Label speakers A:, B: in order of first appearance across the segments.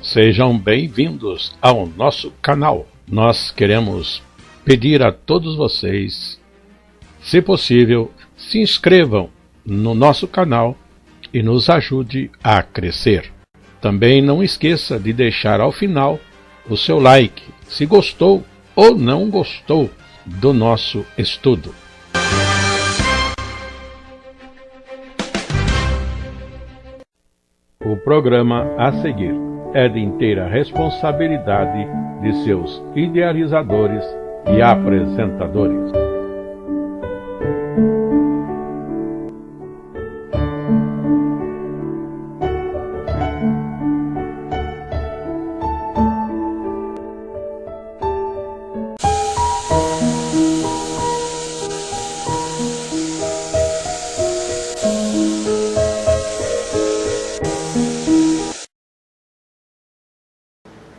A: Sejam bem-vindos ao nosso canal. Nós queremos pedir a todos vocês, se possível, se inscrevam no nosso canal e nos ajude a crescer. Também não esqueça de deixar ao final o seu like, se gostou ou não gostou do nosso estudo. O programa a seguir é de inteira responsabilidade de seus idealizadores e apresentadores.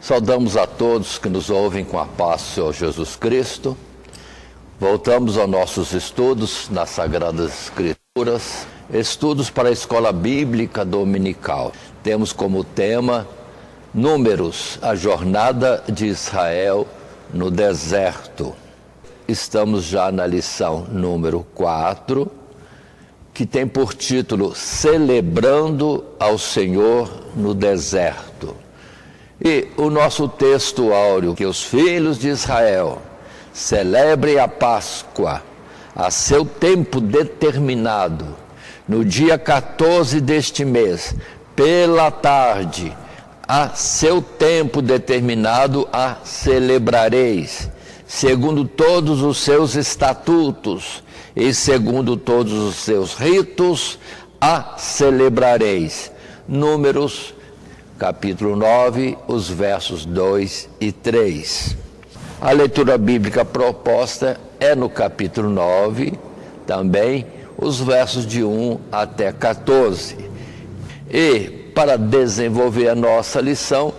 B: Saudamos a todos que nos ouvem com a paz do Senhor Jesus Cristo. Voltamos aos nossos estudos nas Sagradas Escrituras, estudos para a Escola Bíblica Dominical. Temos como tema Números, a jornada de Israel no deserto. Estamos já na lição número 4, que tem por título Celebrando ao Senhor no deserto. E o nosso texto áureo, que os filhos de Israel celebrem a Páscoa a seu tempo determinado, no dia 14 deste mês, pela tarde, a seu tempo determinado a celebrareis, segundo todos os seus estatutos e segundo todos os seus ritos, a celebrareis. Números capítulo 9, os versos 2 e 3. A leitura bíblica proposta é no capítulo 9, também os versos de 1 até 14. E, para desenvolver a nossa lição,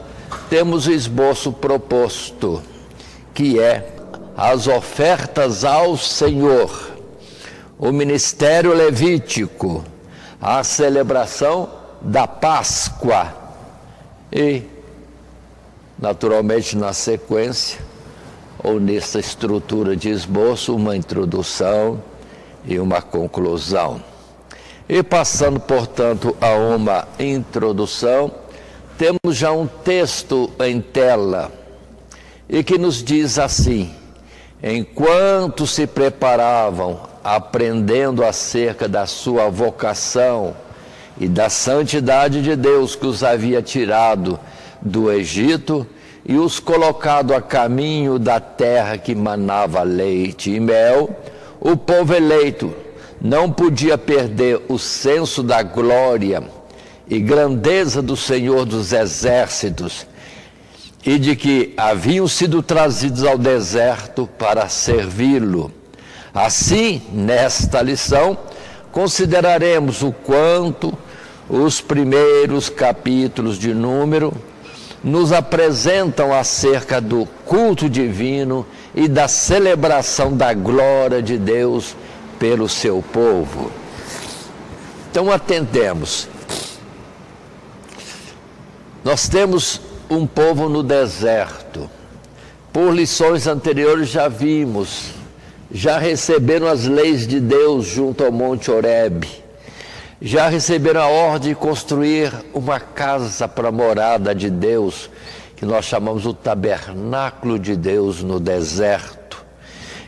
B: temos o esboço proposto, que é as ofertas ao Senhor, o ministério levítico, a celebração da Páscoa. E, naturalmente, na sequência, ou nessa estrutura de esboço, uma introdução e uma conclusão. E passando, portanto, a uma introdução, temos já um texto em tela, e que nos diz assim: enquanto se preparavam, aprendendo acerca da sua vocação, e da santidade de Deus que os havia tirado do Egito e os colocado a caminho da terra que manava leite e mel, o povo eleito não podia perder o senso da glória e grandeza do Senhor dos Exércitos e de que haviam sido trazidos ao deserto para servi-lo. Assim, nesta lição, consideraremos o quanto os primeiros capítulos de Número nos apresentam acerca do culto divino e da celebração da glória de Deus pelo seu povo. Então, atentemos. Nós temos um povo no deserto. Por lições anteriores já vimos, já receberam as leis de Deus junto ao Monte Horebe. Já receberam a ordem de construir uma casa para a morada de Deus, que nós chamamos o tabernáculo de Deus no deserto.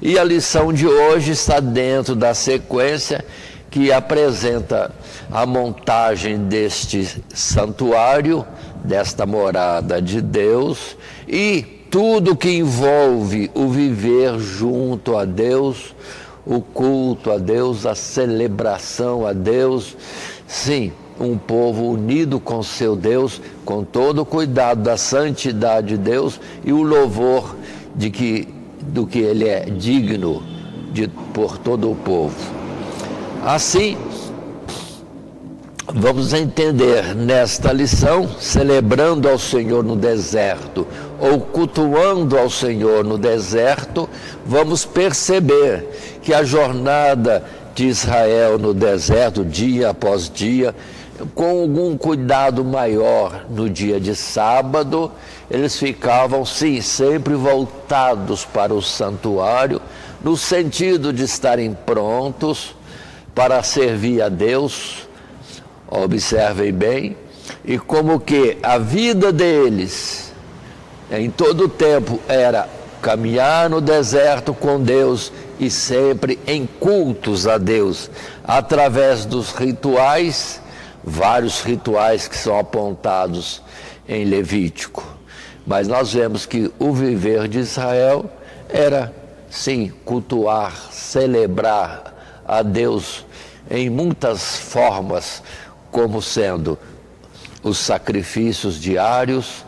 B: E a lição de hoje está dentro da sequência que apresenta a montagem deste santuário, desta morada de Deus, e tudo que envolve o viver junto a Deus, o culto a Deus, a celebração a Deus. Sim, um povo unido com seu Deus, com todo o cuidado da santidade de Deus e o louvor do que Ele é digno por todo o povo. Assim, vamos entender nesta lição, celebrando ao Senhor no deserto, ou cultuando ao Senhor no deserto, vamos perceber que a jornada de Israel no deserto, dia após dia, com algum cuidado maior no dia de sábado, eles ficavam, sim, sempre voltados para o santuário, no sentido de estarem prontos para servir a Deus. Observem bem, e como que a vida deles, em todo o tempo, era caminhar no deserto com Deus e sempre em cultos a Deus, através dos rituais, vários rituais que são apontados em Levítico. Mas nós vemos que o viver de Israel era, sim, cultuar, celebrar a Deus em muitas formas, como sendo os sacrifícios diários,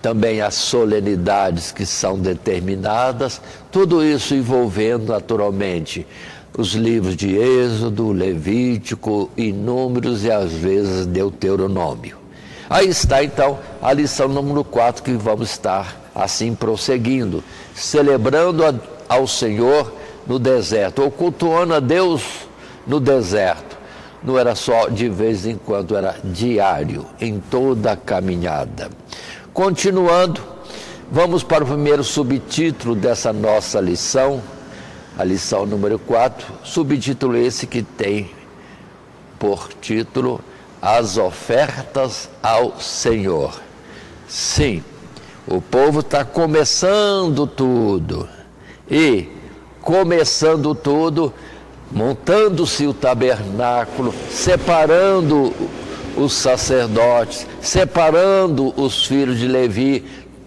B: também as solenidades que são determinadas, tudo isso envolvendo naturalmente os livros de Êxodo, Levítico e Números e às vezes Deuteronômio. Aí está então a lição número 4 que vamos estar assim prosseguindo, celebrando ao Senhor no deserto, ou cultuando a Deus no deserto. Não era só de vez em quando, era diário, em toda a caminhada. Continuando, vamos para o primeiro subtítulo dessa nossa lição, a lição número 4, subtítulo esse que tem por título As Ofertas ao Senhor. Sim, o povo está começando tudo, e começando tudo, montando-se o tabernáculo, separando os sacerdotes, separando os filhos de Levi,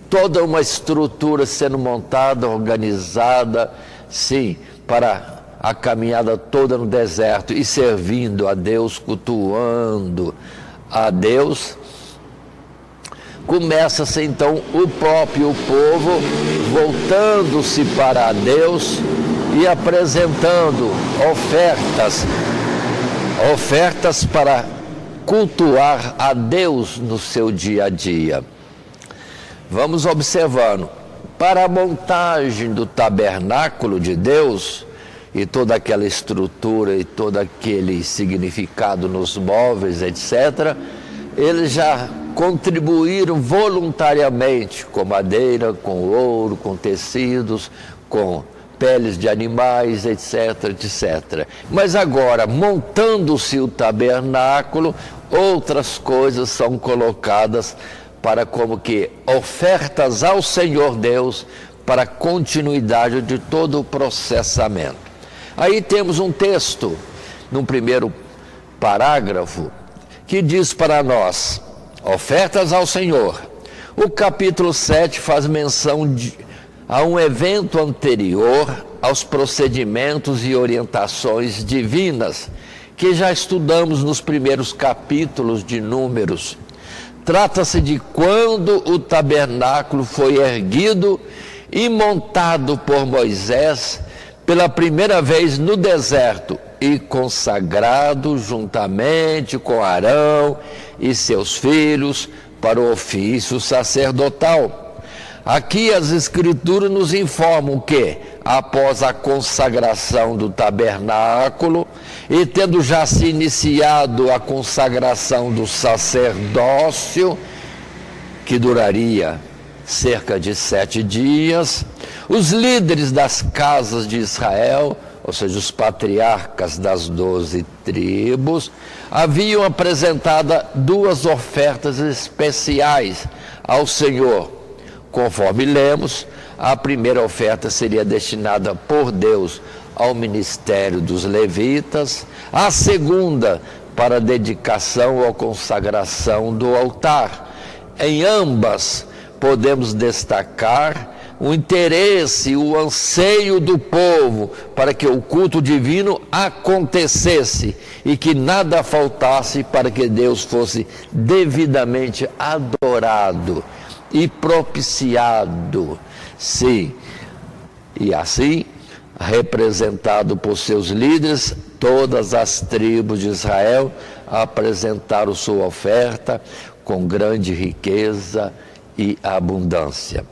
B: toda uma estrutura sendo montada, organizada, sim, para a caminhada toda no deserto e servindo a Deus, cultuando a Deus. Começa-se então o próprio povo voltando-se para Deus e apresentando ofertas para cultuar a Deus no seu dia a dia. Vamos observando, para a montagem do tabernáculo de Deus e toda aquela estrutura e todo aquele significado nos móveis, etc., eles já contribuíram voluntariamente com madeira, com ouro, com tecidos, com peles de animais, etc, etc. Mas agora, montando-se o tabernáculo, outras coisas são colocadas para como que ofertas ao Senhor Deus para a continuidade de todo o processamento. Aí temos um texto, no primeiro parágrafo, que diz para nós, ofertas ao Senhor. O capítulo 7 faz menção a um evento anterior aos procedimentos e orientações divinas, que já estudamos nos primeiros capítulos de Números. Trata-se de quando o tabernáculo foi erguido e montado por Moisés pela primeira vez no deserto e consagrado juntamente com Arão e seus filhos para o ofício sacerdotal. Aqui as Escrituras nos informam que, após a consagração do tabernáculo e tendo já se iniciado a consagração do sacerdócio, que duraria cerca de 7 dias, os líderes das casas de Israel, ou seja, os patriarcas das 12 tribos, haviam apresentado 2 ofertas especiais ao Senhor. Conforme lemos, a primeira oferta seria destinada por Deus ao ministério dos levitas, a segunda para a dedicação ou consagração do altar. Em ambas podemos destacar o interesse, o anseio do povo para que o culto divino acontecesse e que nada faltasse para que Deus fosse devidamente adorado e propiciado, sim, e assim, representado por seus líderes, todas as tribos de Israel apresentaram sua oferta com grande riqueza e abundância.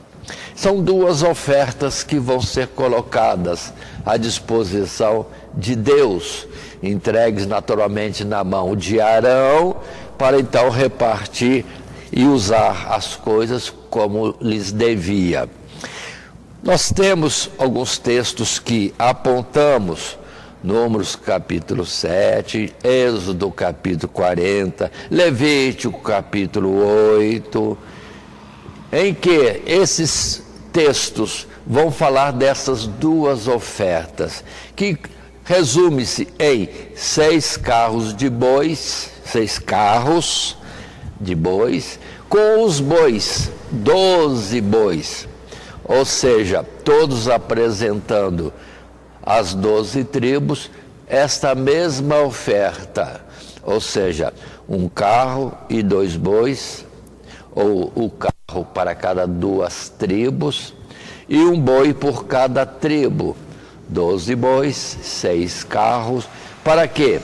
B: São 2 ofertas que vão ser colocadas à disposição de Deus, entregues naturalmente na mão de Arão, para então repartir e usar as coisas como lhes devia. Nós temos alguns textos que apontamos: Números capítulo 7, Êxodo capítulo 40, Levítico capítulo 8, em que esses textos vão falar dessas duas ofertas, que resume-se em 6 carros de bois, 6 carros de bois, com os bois, 12 bois, ou seja, todos apresentando as 12 tribos esta mesma oferta, ou seja, um carro e 2 bois, ou o carro para cada 2 tribos, e um boi por cada tribo, 12 bois, 6 carros. Para quê?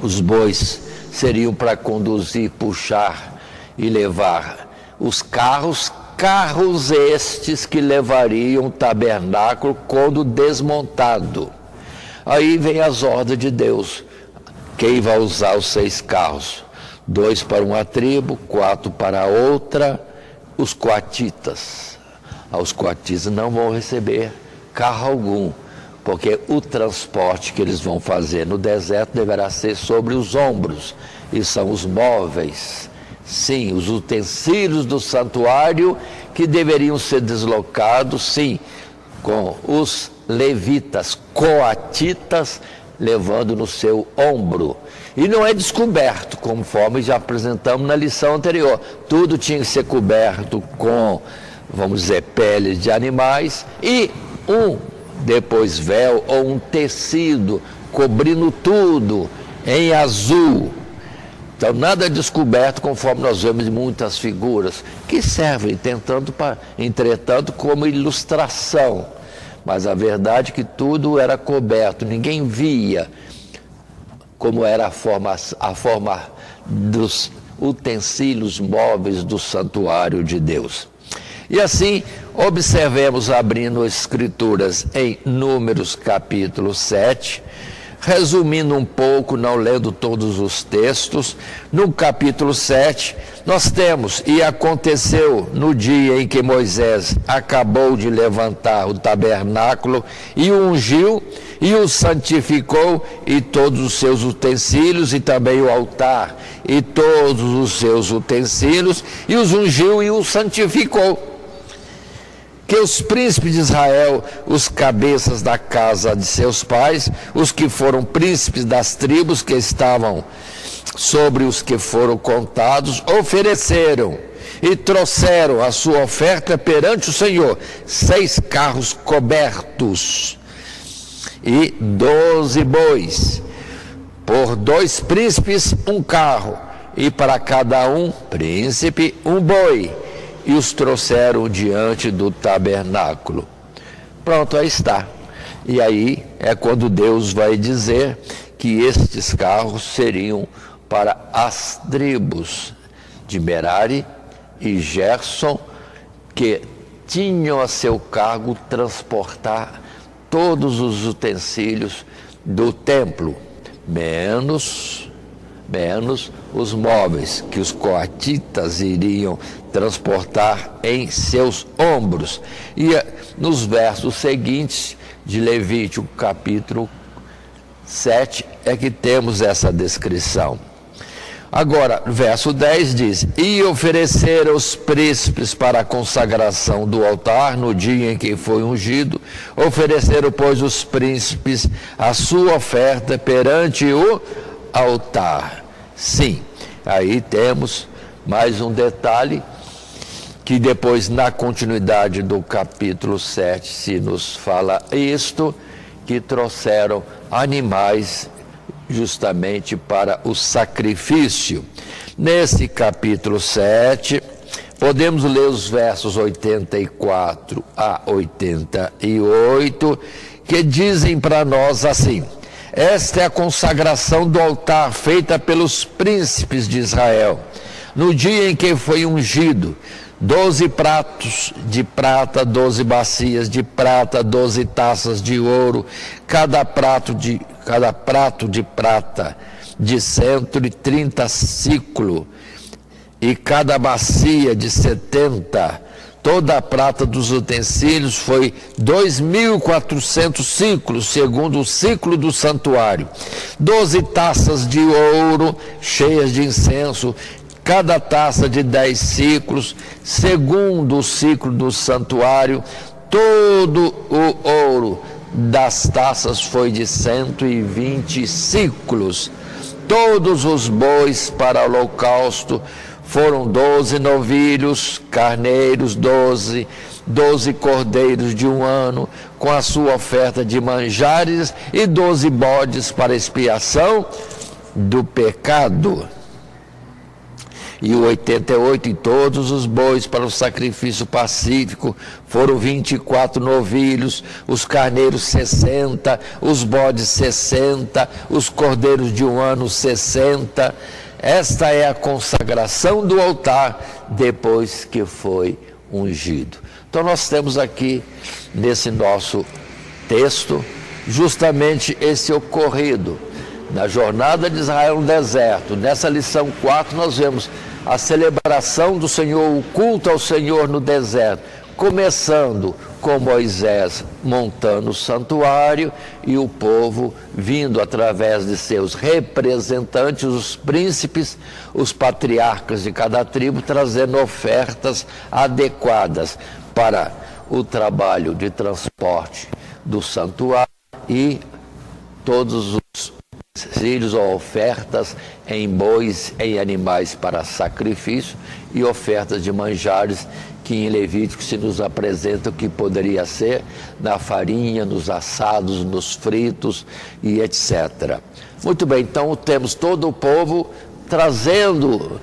B: Os bois seriam para conduzir, puxar e levar os carros, carros estes que levariam o tabernáculo quando desmontado. Aí vem as ordens de Deus: quem vai usar os 6 carros? 2 para uma tribo, 4 para outra. Os coatitas. Os coatitas não vão receber carro algum, porque o transporte que eles vão fazer no deserto deverá ser sobre os ombros, e são os móveis, sim, os utensílios do santuário que deveriam ser deslocados, sim, com os levitas, coatitas, levando no seu ombro. E não é descoberto, conforme já apresentamos na lição anterior. Tudo tinha que ser coberto com, vamos dizer, peles de animais e depois véu ou um tecido cobrindo tudo em azul. Então nada é descoberto, conforme nós vemos em muitas figuras que servem, entretanto, como ilustração. Mas a verdade é que tudo era coberto, ninguém via como era a forma dos utensílios móveis do santuário de Deus. E assim, observemos, abrindo as Escrituras em Números capítulo 7, resumindo um pouco, não lendo todos os textos. No capítulo 7, nós temos: e aconteceu no dia em que Moisés acabou de levantar o tabernáculo, e o ungiu, e o santificou, e todos os seus utensílios, e também o altar, e todos os seus utensílios, e os ungiu e os santificou. Que os príncipes de Israel, os cabeças da casa de seus pais, os que foram príncipes das tribos que estavam sobre os que foram contados, ofereceram e trouxeram a sua oferta perante o Senhor: 6 carros cobertos e 12 bois, por 2 príncipes um carro, e para cada príncipe um boi, e os trouxeram diante do tabernáculo. Pronto, aí está. E aí é quando Deus vai dizer que estes carros seriam para as tribos de Merari e Gerson, que tinham a seu cargo transportar todos os utensílios do templo, menos os móveis que os coatitas iriam transportar em seus ombros. E nos versos seguintes de Levítico capítulo 7 é que temos essa descrição. Agora, verso 10 diz: e ofereceram os príncipes para a consagração do altar no dia em que foi ungido. Ofereceram, pois, os príncipes a sua oferta perante o altar. Sim, aí temos mais um detalhe, que depois, na continuidade do capítulo 7, se nos fala isto, que trouxeram animais justamente para o sacrifício. Nesse capítulo 7, podemos ler os versos 84 a 88, que dizem para nós assim: esta é a consagração do altar feita pelos príncipes de Israel, no dia em que foi ungido. 12 pratos de prata, 12 bacias de prata, 12 taças de ouro, cada prato de prata de 130 siclos, e cada bacia de 70. Toda a prata dos utensílios foi 2.400 ciclos, segundo o ciclo do santuário. 12 taças de ouro cheias de incenso, cada taça de 10 ciclos, segundo o ciclo do santuário. Todo o ouro das taças foi de 120 ciclos. Todos os bois para holocausto foram 12 novilhos, carneiros 12 cordeiros de 1 ano, com a sua oferta de manjares, e 12 bodes para expiação do pecado. E 88 em todos os bois para o sacrifício pacífico, foram 24 novilhos, os carneiros 60, os bodes 60, os cordeiros de 1 ano 60. Esta é a consagração do altar depois que foi ungido. Então nós temos aqui nesse nosso texto justamente esse ocorrido na jornada de Israel no deserto. Nessa lição 4 nós vemos a celebração do Senhor, o culto ao Senhor no deserto, começando com Moisés montando o santuário e o povo vindo através de seus representantes, os príncipes, os patriarcas de cada tribo, trazendo ofertas adequadas para o trabalho de transporte do santuário e todos os filhos ou ofertas em bois, em animais para sacrifício, e ofertas de manjares que em Levítico se nos apresenta o que poderia ser na farinha, nos assados, nos fritos e etc. Muito bem, então temos todo o povo trazendo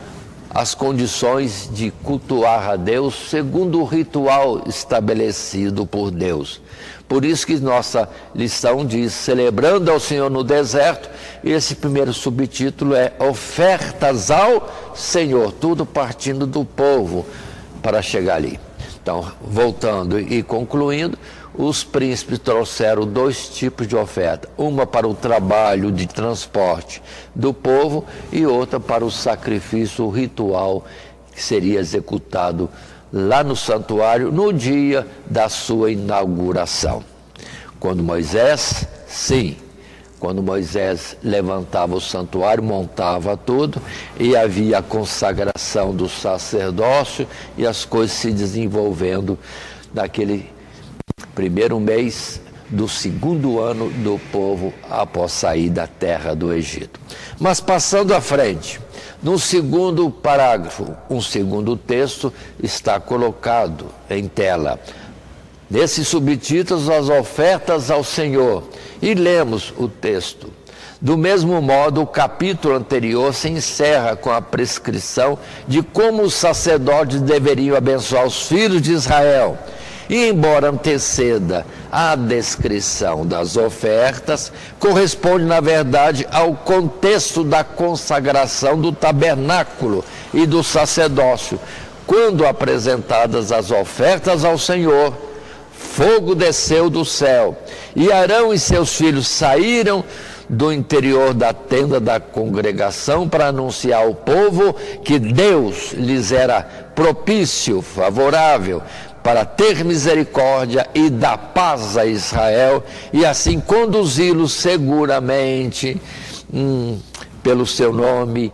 B: as condições de cultuar a Deus segundo o ritual estabelecido por Deus. Por isso que nossa lição diz, celebrando ao Senhor no deserto, e esse primeiro subtítulo é ofertas ao Senhor, tudo partindo do povo para chegar ali. Então, voltando e concluindo, os príncipes trouxeram 2 tipos de oferta, uma para o trabalho de transporte do povo e outra para o sacrifício ritual que seria executado lá no santuário no dia da sua inauguração. Quando Moisés levantava o santuário, montava tudo, e havia a consagração do sacerdócio e as coisas se desenvolvendo naquele primeiro mês do 2º ano do povo após sair da terra do Egito. Mas passando à frente, no segundo parágrafo, um segundo texto está colocado em tela. Nesses subtítulos, as ofertas ao Senhor. E lemos o texto. Do mesmo modo, o capítulo anterior se encerra com a prescrição de como os sacerdotes deveriam abençoar os filhos de Israel. E embora anteceda a descrição das ofertas, corresponde, na verdade, ao contexto da consagração do tabernáculo e do sacerdócio. Quando apresentadas as ofertas ao Senhor, fogo desceu do céu, e Arão e seus filhos saíram do interior da tenda da congregação para anunciar ao povo que Deus lhes era propício, favorável, para ter misericórdia e dar paz a Israel, e assim conduzi-los seguramente pelo seu nome,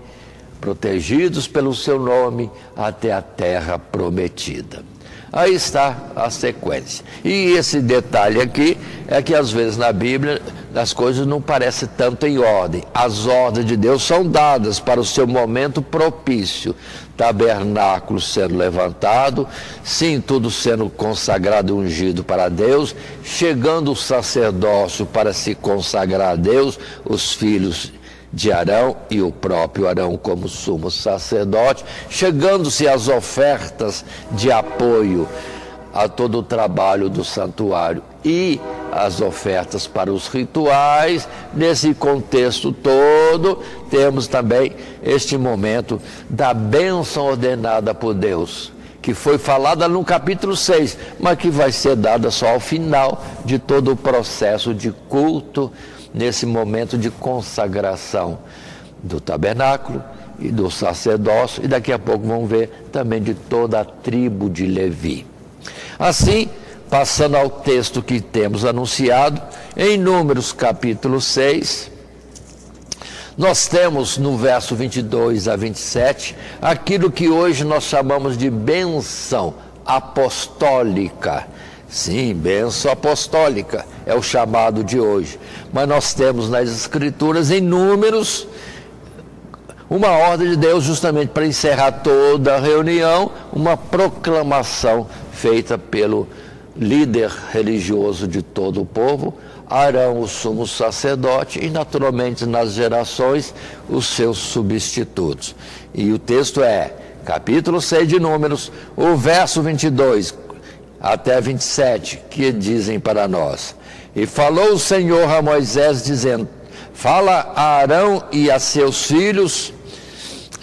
B: protegidos pelo seu nome, até a terra prometida. Aí está a sequência. E esse detalhe aqui é que às vezes na Bíblia as coisas não parecem tanto em ordem. As ordens de Deus são dadas para o seu momento propício. Tabernáculo sendo levantado, sim, tudo sendo consagrado e ungido para Deus, chegando o sacerdócio para se consagrar a Deus, os filhos de Arão e o próprio Arão como sumo sacerdote, chegando-se às ofertas de apoio a todo o trabalho do santuário e as ofertas para os rituais. Nesse contexto todo, temos também este momento da bênção ordenada por Deus, que foi falada no capítulo 6, mas que vai ser dada só ao final de todo o processo de culto, nesse momento de consagração do tabernáculo e do sacerdócio, e daqui a pouco vamos ver também de toda a tribo de Levi. Assim, passando ao texto que temos anunciado, em Números capítulo 6, nós temos no verso 22 a 27, aquilo que hoje nós chamamos de bênção apostólica. Sim, bênção apostólica é o chamado de hoje. Mas nós temos nas Escrituras, em Números, uma ordem de Deus justamente para encerrar toda a reunião, uma proclamação feita pelo líder religioso de todo o povo, Arão, o sumo sacerdote, e naturalmente nas gerações os seus substitutos. E o texto é, capítulo 6 de Números, o verso 22 até 27, que dizem para nós: E falou o Senhor a Moisés, dizendo: Fala a Arão e a seus filhos,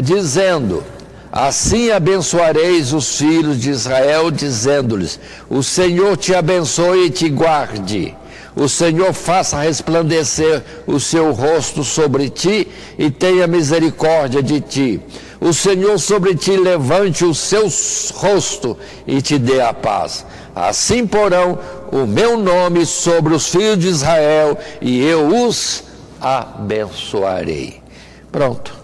B: dizendo: Assim abençoareis os filhos de Israel, dizendo-lhes: O Senhor te abençoe e te guarde. O Senhor faça resplandecer o seu rosto sobre ti e tenha misericórdia de ti. O Senhor sobre ti levante o seu rosto e te dê a paz. Assim porão o meu nome sobre os filhos de Israel e eu os abençoarei. Pronto.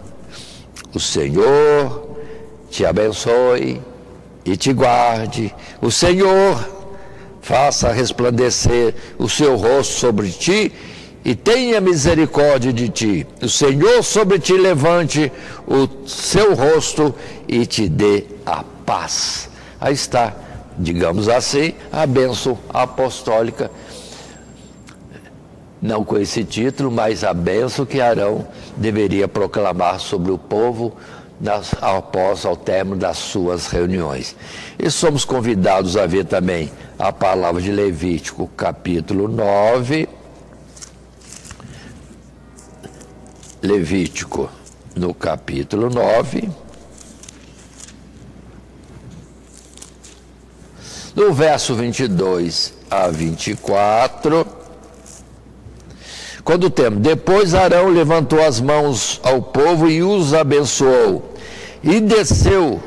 B: O Senhor te abençoe e te guarde. O Senhor faça resplandecer o seu rosto sobre ti e tenha misericórdia de ti. O Senhor sobre ti levante o seu rosto e te dê a paz. Aí está, digamos assim, a bênção apostólica. Não com esse título, mas a bênção que Arão deveria proclamar sobre o povo após ao término das suas reuniões. E somos convidados a ver também a palavra de Levítico, capítulo 9. Levítico, no capítulo 9, no verso 22 a 24, quando temos: Depois Arão levantou as mãos ao povo e os abençoou, e desceu,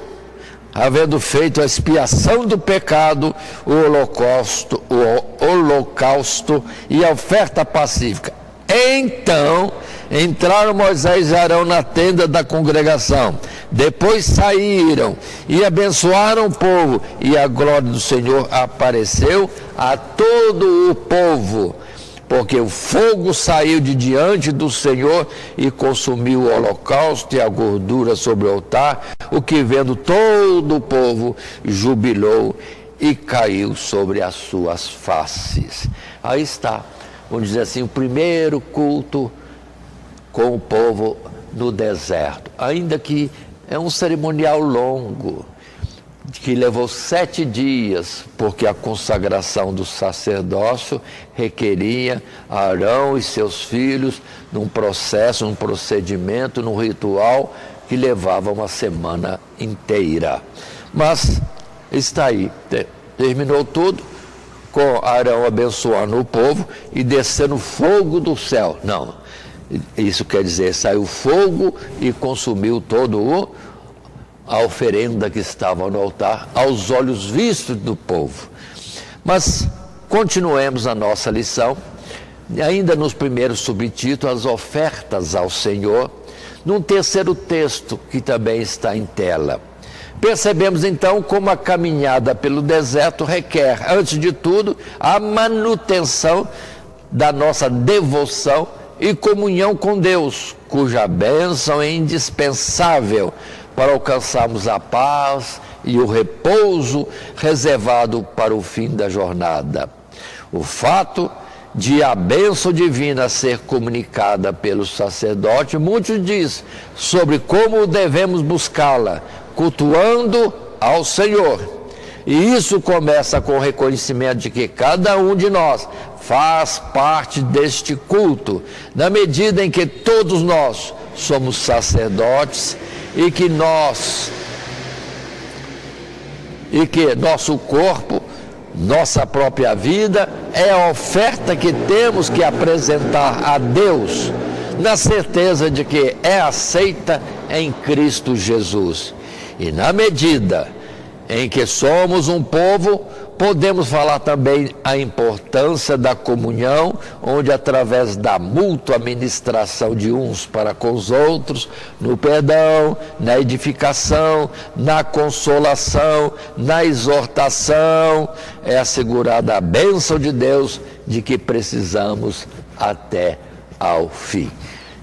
B: havendo feito a expiação do pecado, o holocausto e a oferta pacífica. Então entraram Moisés e Arão na tenda da congregação. Depois saíram e abençoaram o povo, e a glória do Senhor apareceu a todo o povo, porque o fogo saiu de diante do Senhor e consumiu o holocausto e a gordura sobre o altar, o que vendo todo o povo jubilou e caiu sobre as suas faces. Aí está, vamos dizer assim, o primeiro culto com o povo no deserto, ainda que é um cerimonial longo, que levou 7 dias, porque a consagração do sacerdócio requeria Arão e seus filhos num processo, num procedimento, num ritual que levava uma semana inteira. Mas está aí, terminou tudo com Arão abençoando o povo e descendo fogo do céu. Não, isso quer dizer, saiu fogo e consumiu todo a oferenda que estava no altar, aos olhos vistos do povo. Mas continuemos a nossa lição, ainda nos primeiros subtítulos, as ofertas ao Senhor, num terceiro texto que também está em tela. Percebemos então como a caminhada pelo deserto requer, antes de tudo, a manutenção da nossa devoção e comunhão com Deus, cuja bênção é indispensável para alcançarmos a paz e o repouso reservado para o fim da jornada. O fato de a bênção divina ser comunicada pelo sacerdote, muitos dizem sobre como devemos buscá-la, cultuando ao Senhor. E isso começa com o reconhecimento de que cada um de nós faz parte deste culto, na medida em que todos nós somos sacerdotes e que nós e que nosso corpo, nossa própria vida, é a oferta que temos que apresentar a Deus, na certeza de que é aceita em Cristo Jesus. E na medida em que somos um povo, podemos falar também a importância da comunhão, onde através da mútua ministração de uns para com os outros, no perdão, na edificação, na consolação, na exortação, é assegurada a bênção de Deus de que precisamos até ao fim.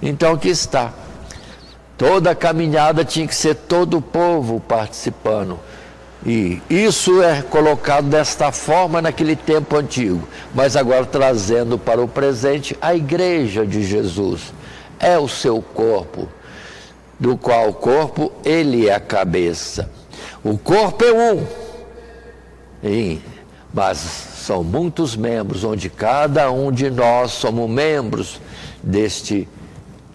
B: Então aqui está. Toda a caminhada tinha que ser todo o povo participando. E isso é colocado desta forma naquele tempo antigo, mas agora trazendo para o presente a igreja de Jesus. É o seu corpo, do qual o corpo, ele é a cabeça. O corpo é um, mas são muitos membros, onde cada um de nós somos membros deste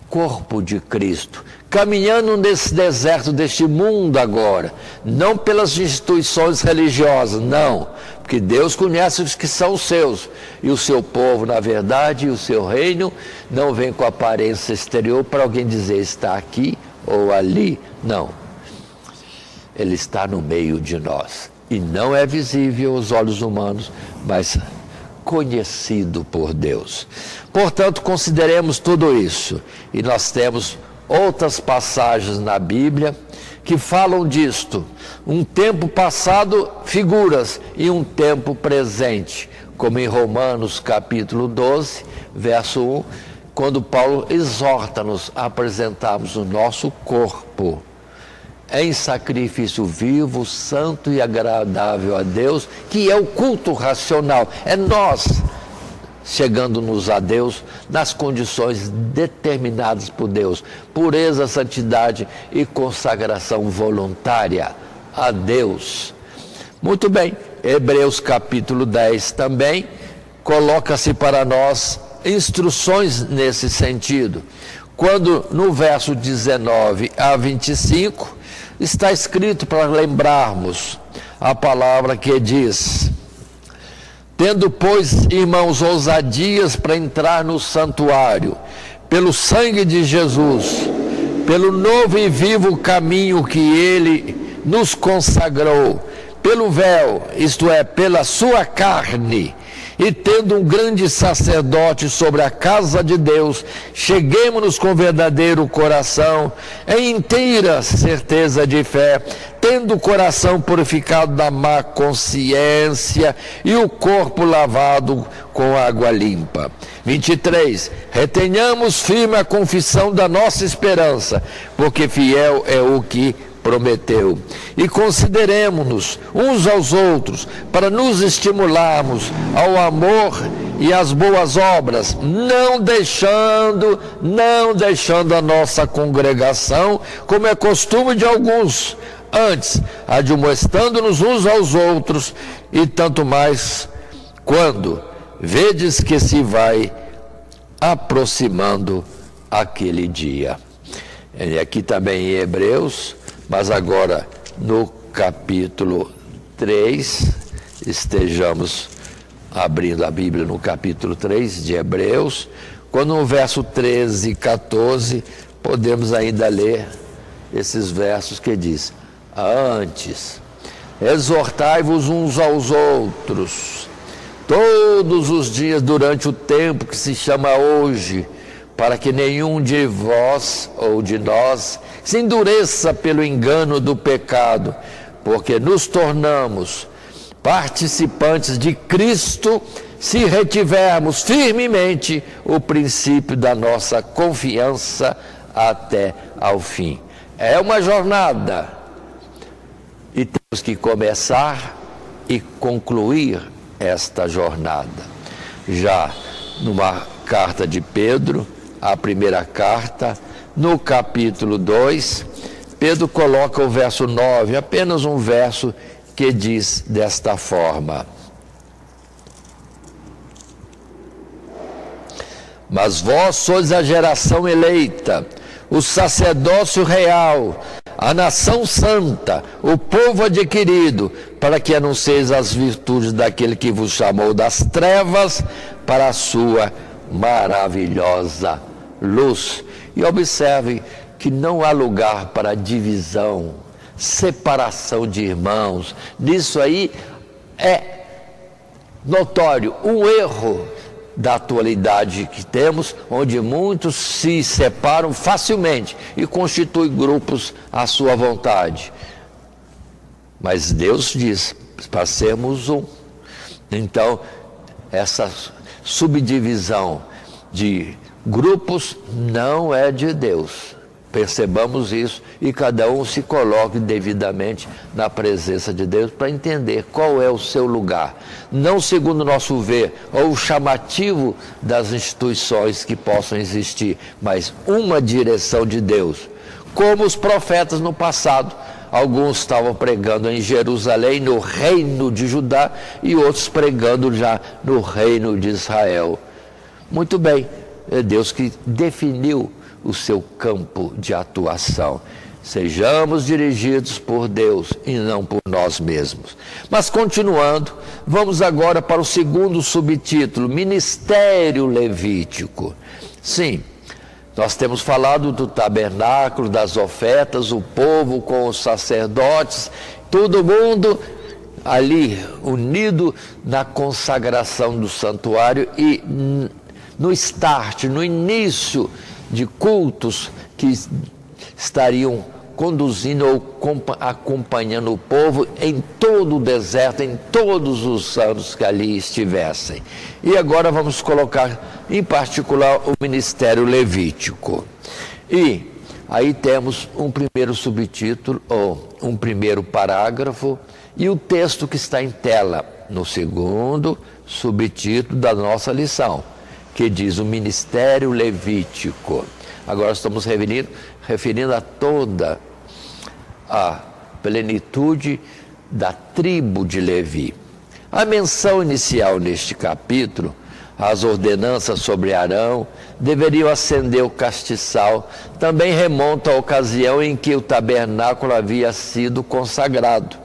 B: corpo de Cristo, caminhando nesse deserto deste mundo agora, não pelas instituições religiosas, não, porque Deus conhece os que são seus, e o seu povo, na verdade, e o seu reino, não vem com aparência exterior para alguém dizer está aqui ou ali, não. Ele está no meio de nós, e não é visível aos olhos humanos, mas conhecido por Deus. Portanto, consideremos tudo isso, e nós temos outras passagens na Bíblia que falam disto. Um tempo passado, figuras, e um tempo presente, como em Romanos capítulo 12, verso 1, quando Paulo exorta-nos a apresentarmos o nosso corpo em sacrifício vivo, santo e agradável a Deus, que é o culto racional, é nós chegando-nos a Deus nas condições determinadas por Deus, pureza, santidade e consagração voluntária a Deus. Muito bem, Hebreus capítulo 10 também coloca-se para nós instruções nesse sentido, quando no verso 19 a 25 está escrito para lembrarmos a palavra que diz: tendo, pois, irmãos, ousadias para entrar no santuário, pelo sangue de Jesus, pelo novo e vivo caminho que ele nos consagrou, pelo véu, isto é, pela sua carne, e tendo um grande sacerdote sobre a casa de Deus, cheguemo-nos com verdadeiro coração, em inteira certeza de fé, tendo o coração purificado da má consciência e o corpo lavado com água limpa. 23. Retenhamos firme a confissão da nossa esperança, porque fiel é o que prometeu. E consideremos-nos uns aos outros para nos estimularmos ao amor e às boas obras, não deixando a nossa congregação, como é costume de alguns, antes admoestando-nos uns aos outros, e tanto mais quando vedes que se vai aproximando aquele dia. E aqui também em Hebreus, mas agora no capítulo 3, estejamos abrindo a Bíblia no capítulo 3 de Hebreus, quando no verso 13 e 14 podemos ainda ler esses versos que diz: antes, exortai-vos uns aos outros, todos os dias durante o tempo que se chama hoje, para que nenhum de vós ou de nós se endureça pelo engano do pecado, porque nos tornamos participantes de Cristo, se retivermos firmemente o princípio da nossa confiança até ao fim. É uma jornada, e temos que começar e concluir esta jornada. Já numa carta de Pedro, a primeira carta, no capítulo 2, Pedro coloca o verso 9, apenas um verso que diz desta forma: mas vós sois a geração eleita, o sacerdócio real, a nação santa, o povo adquirido, para que anuncieis as virtudes daquele que vos chamou das trevas para a sua maravilhosa luz. E observe que não há lugar para divisão, separação de irmãos. Nisso aí é notório um erro da atualidade que temos, onde muitos se separam facilmente e constituem grupos à sua vontade. Mas Deus diz para sermos um. Então, essa subdivisão de grupos não é de Deus. Percebamos isso e cada um se coloque devidamente na presença de Deus para entender qual é o seu lugar. Não segundo o nosso ver ou o chamativo das instituições que possam existir, mas uma direção de Deus. Como os profetas no passado, alguns estavam pregando em Jerusalém, no reino de Judá, e outros pregando já no reino de Israel. Muito bem, é Deus que definiu o seu campo de atuação. Sejamos dirigidos por Deus e não por nós mesmos. Mas continuando, vamos agora para o segundo subtítulo, Ministério Levítico. Sim, nós temos falado do tabernáculo, das ofertas, o povo com os sacerdotes, todo mundo ali unido na consagração do santuário e no start, no início de cultos que estariam conduzindo ou acompanhando o povo em todo o deserto, em todos os anos que ali estivessem. E agora vamos colocar em particular o ministério levítico. E aí temos um primeiro subtítulo, ou um primeiro parágrafo, e o texto que está em tela, no segundo subtítulo da nossa lição, que diz o ministério levítico. Agora estamos referindo a toda a plenitude da tribo de Levi. A menção inicial neste capítulo, as ordenanças sobre Arão, deveriam acender o castiçal, também remonta à ocasião em que o tabernáculo havia sido consagrado.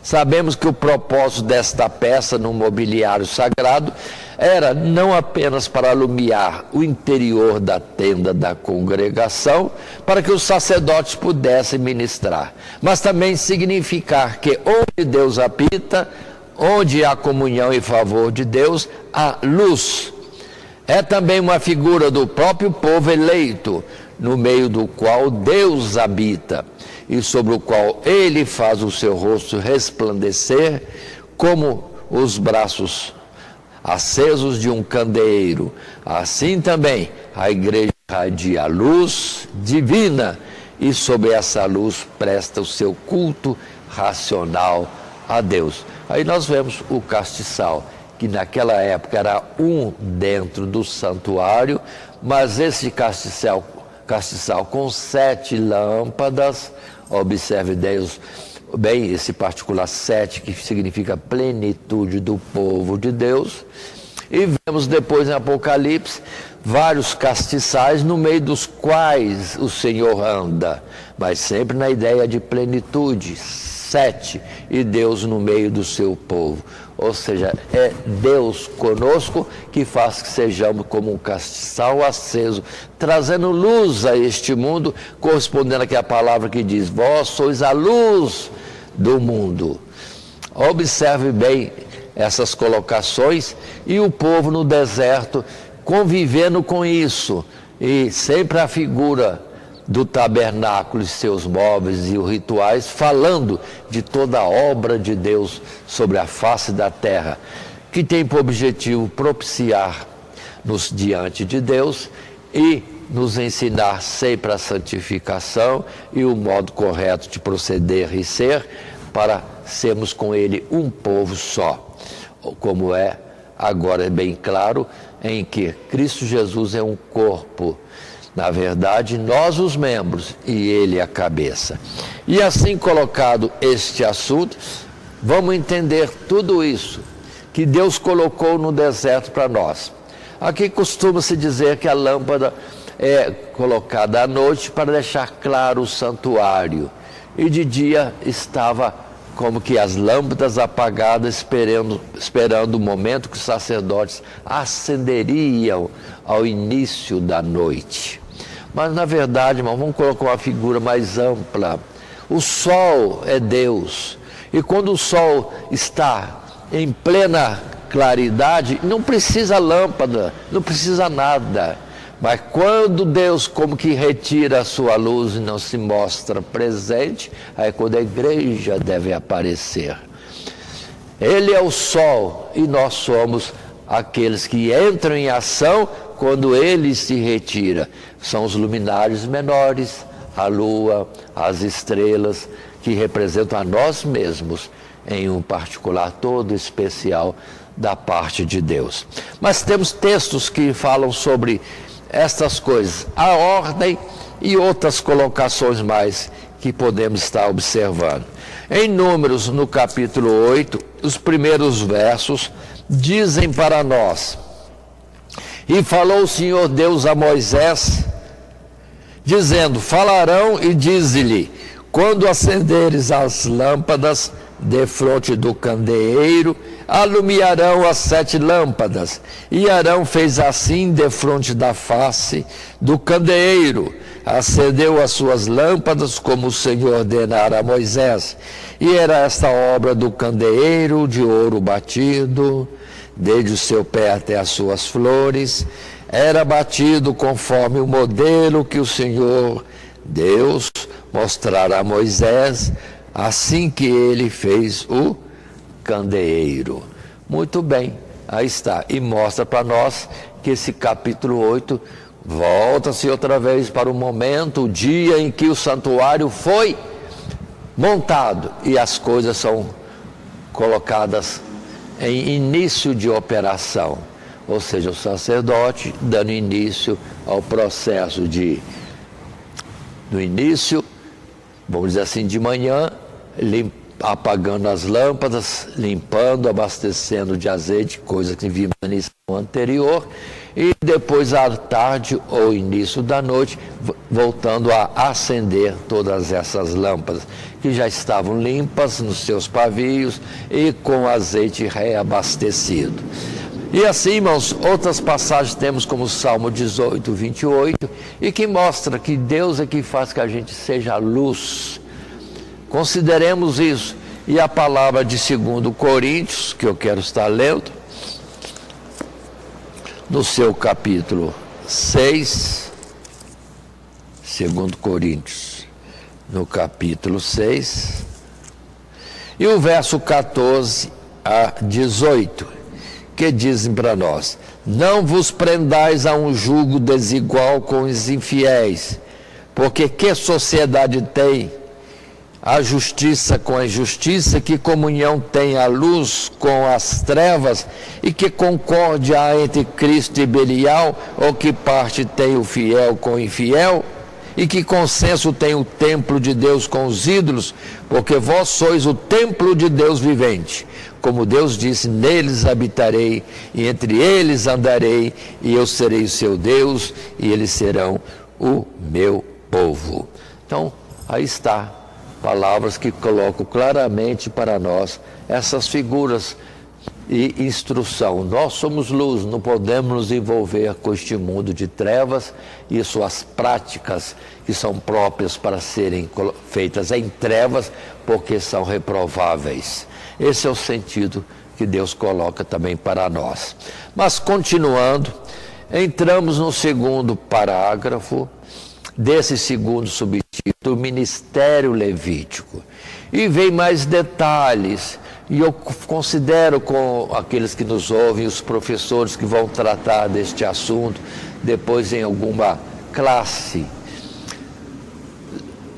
B: Sabemos que o propósito desta peça no mobiliário sagrado era não apenas para alumiar o interior da tenda da congregação, para que os sacerdotes pudessem ministrar, mas também significar que onde Deus habita, onde há comunhão em favor de Deus, há luz. É também uma figura do próprio povo eleito, no meio do qual Deus habita e sobre o qual ele faz o seu rosto resplandecer como os braços acesos de um candeeiro. Assim também a igreja irradia a luz divina e sob essa luz presta o seu culto racional a Deus. Aí nós vemos o castiçal, que naquela época era um dentro do santuário, mas esse castiçal com 7 lâmpadas, observe Deus bem esse particular 7, que significa plenitude do povo de Deus. E vemos depois em Apocalipse vários castiçais no meio dos quais o Senhor anda, mas sempre na ideia de plenitude, 7, e Deus no meio do seu povo. Ou seja, é Deus conosco que faz que sejamos como um castiçal aceso, trazendo luz a este mundo, correspondendo àquela palavra que diz: vós sois a luz do mundo. Observe bem essas colocações, e o povo no deserto convivendo com isso, e sempre a figura do tabernáculo e seus móveis e os rituais, falando de toda a obra de Deus sobre a face da terra, que tem por objetivo propiciar-nos diante de Deus e nos ensinar sempre a santificação e o modo correto de proceder e ser, para sermos com Ele um povo só, como é agora bem claro, em que Cristo Jesus é um corpo. Na verdade, nós os membros e Ele a cabeça. E assim colocado este assunto, vamos entender tudo isso que Deus colocou no deserto para nós. Aqui costuma-se dizer que a lâmpada é colocada à noite para deixar claro o santuário, e de dia estava como que as lâmpadas apagadas, esperando o momento que os sacerdotes acenderiam ao início da noite. Mas na verdade, irmão, vamos colocar uma figura mais ampla. O sol é Deus, e quando o sol está em plena claridade, não precisa lâmpada, não precisa nada. Mas quando Deus como que retira a sua luz e não se mostra presente, aí é quando a igreja deve aparecer. Ele é o sol e nós somos aqueles que entram em ação quando ele se retira. São os luminares menores, a lua, as estrelas, que representam a nós mesmos em um particular todo especial da parte de Deus. Mas temos textos que falam sobre estas coisas, a ordem e outras colocações mais que podemos estar observando. Em Números, no capítulo 8, os primeiros versos dizem para nós: E falou o Senhor Deus a Moisés, dizendo: Falarão e dize-lhe, quando acenderes as lâmpadas defronte do candeeiro, alumiarão as 7 lâmpadas. E Arão fez assim defronte da face do candeeiro, acendeu as suas lâmpadas como o Senhor ordenara a Moisés. E era esta obra do candeeiro de ouro batido, desde o seu pé até as suas flores, era batido conforme o modelo que o Senhor Deus mostrara a Moisés, assim que ele fez o candeeiro. Muito bem, aí está. E mostra para nós que esse capítulo 8 volta-se outra vez para o momento, o dia em que o santuário foi montado e as coisas são colocadas em início de operação. Ou seja, o sacerdote dando início ao processo no início, vamos dizer assim, de manhã, apagando as lâmpadas, limpando, abastecendo de azeite, coisa que vimos na lição anterior, e depois à tarde ou início da noite, voltando a acender todas essas lâmpadas, que já estavam limpas nos seus pavios e com azeite reabastecido. E assim, irmãos, outras passagens temos como Salmo 18, 28, e que mostra que Deus é que faz que a gente seja luz. Consideremos isso. E a palavra de 2 Coríntios, que eu quero estar lendo, no seu capítulo 6, 2 Coríntios, no capítulo 6, e o verso 14 a 18, que dizem para nós: Não vos prendais a um jugo desigual com os infiéis, porque que sociedade tem a justiça com a injustiça? Que comunhão tem a luz com as trevas? E que concórdia há entre Cristo e Belial? Ou que parte tem o fiel com o infiel? E que consenso tem o templo de Deus com os ídolos? Porque vós sois o templo de Deus vivente. Como Deus disse, neles habitarei, e entre eles andarei, e eu serei o seu Deus, e eles serão o meu povo. Então, aí está, palavras que colocam claramente para nós essas figuras e instrução. Nós somos luz, não podemos nos envolver com este mundo de trevas e suas práticas que são próprias para serem feitas em trevas, porque são reprováveis. Esse é o sentido que Deus coloca também para nós. Mas continuando, entramos no segundo parágrafo desse segundo subtítulo, Ministério Levítico. E vem mais detalhes, e eu considero com aqueles que nos ouvem, os professores que vão tratar deste assunto, depois em alguma classe.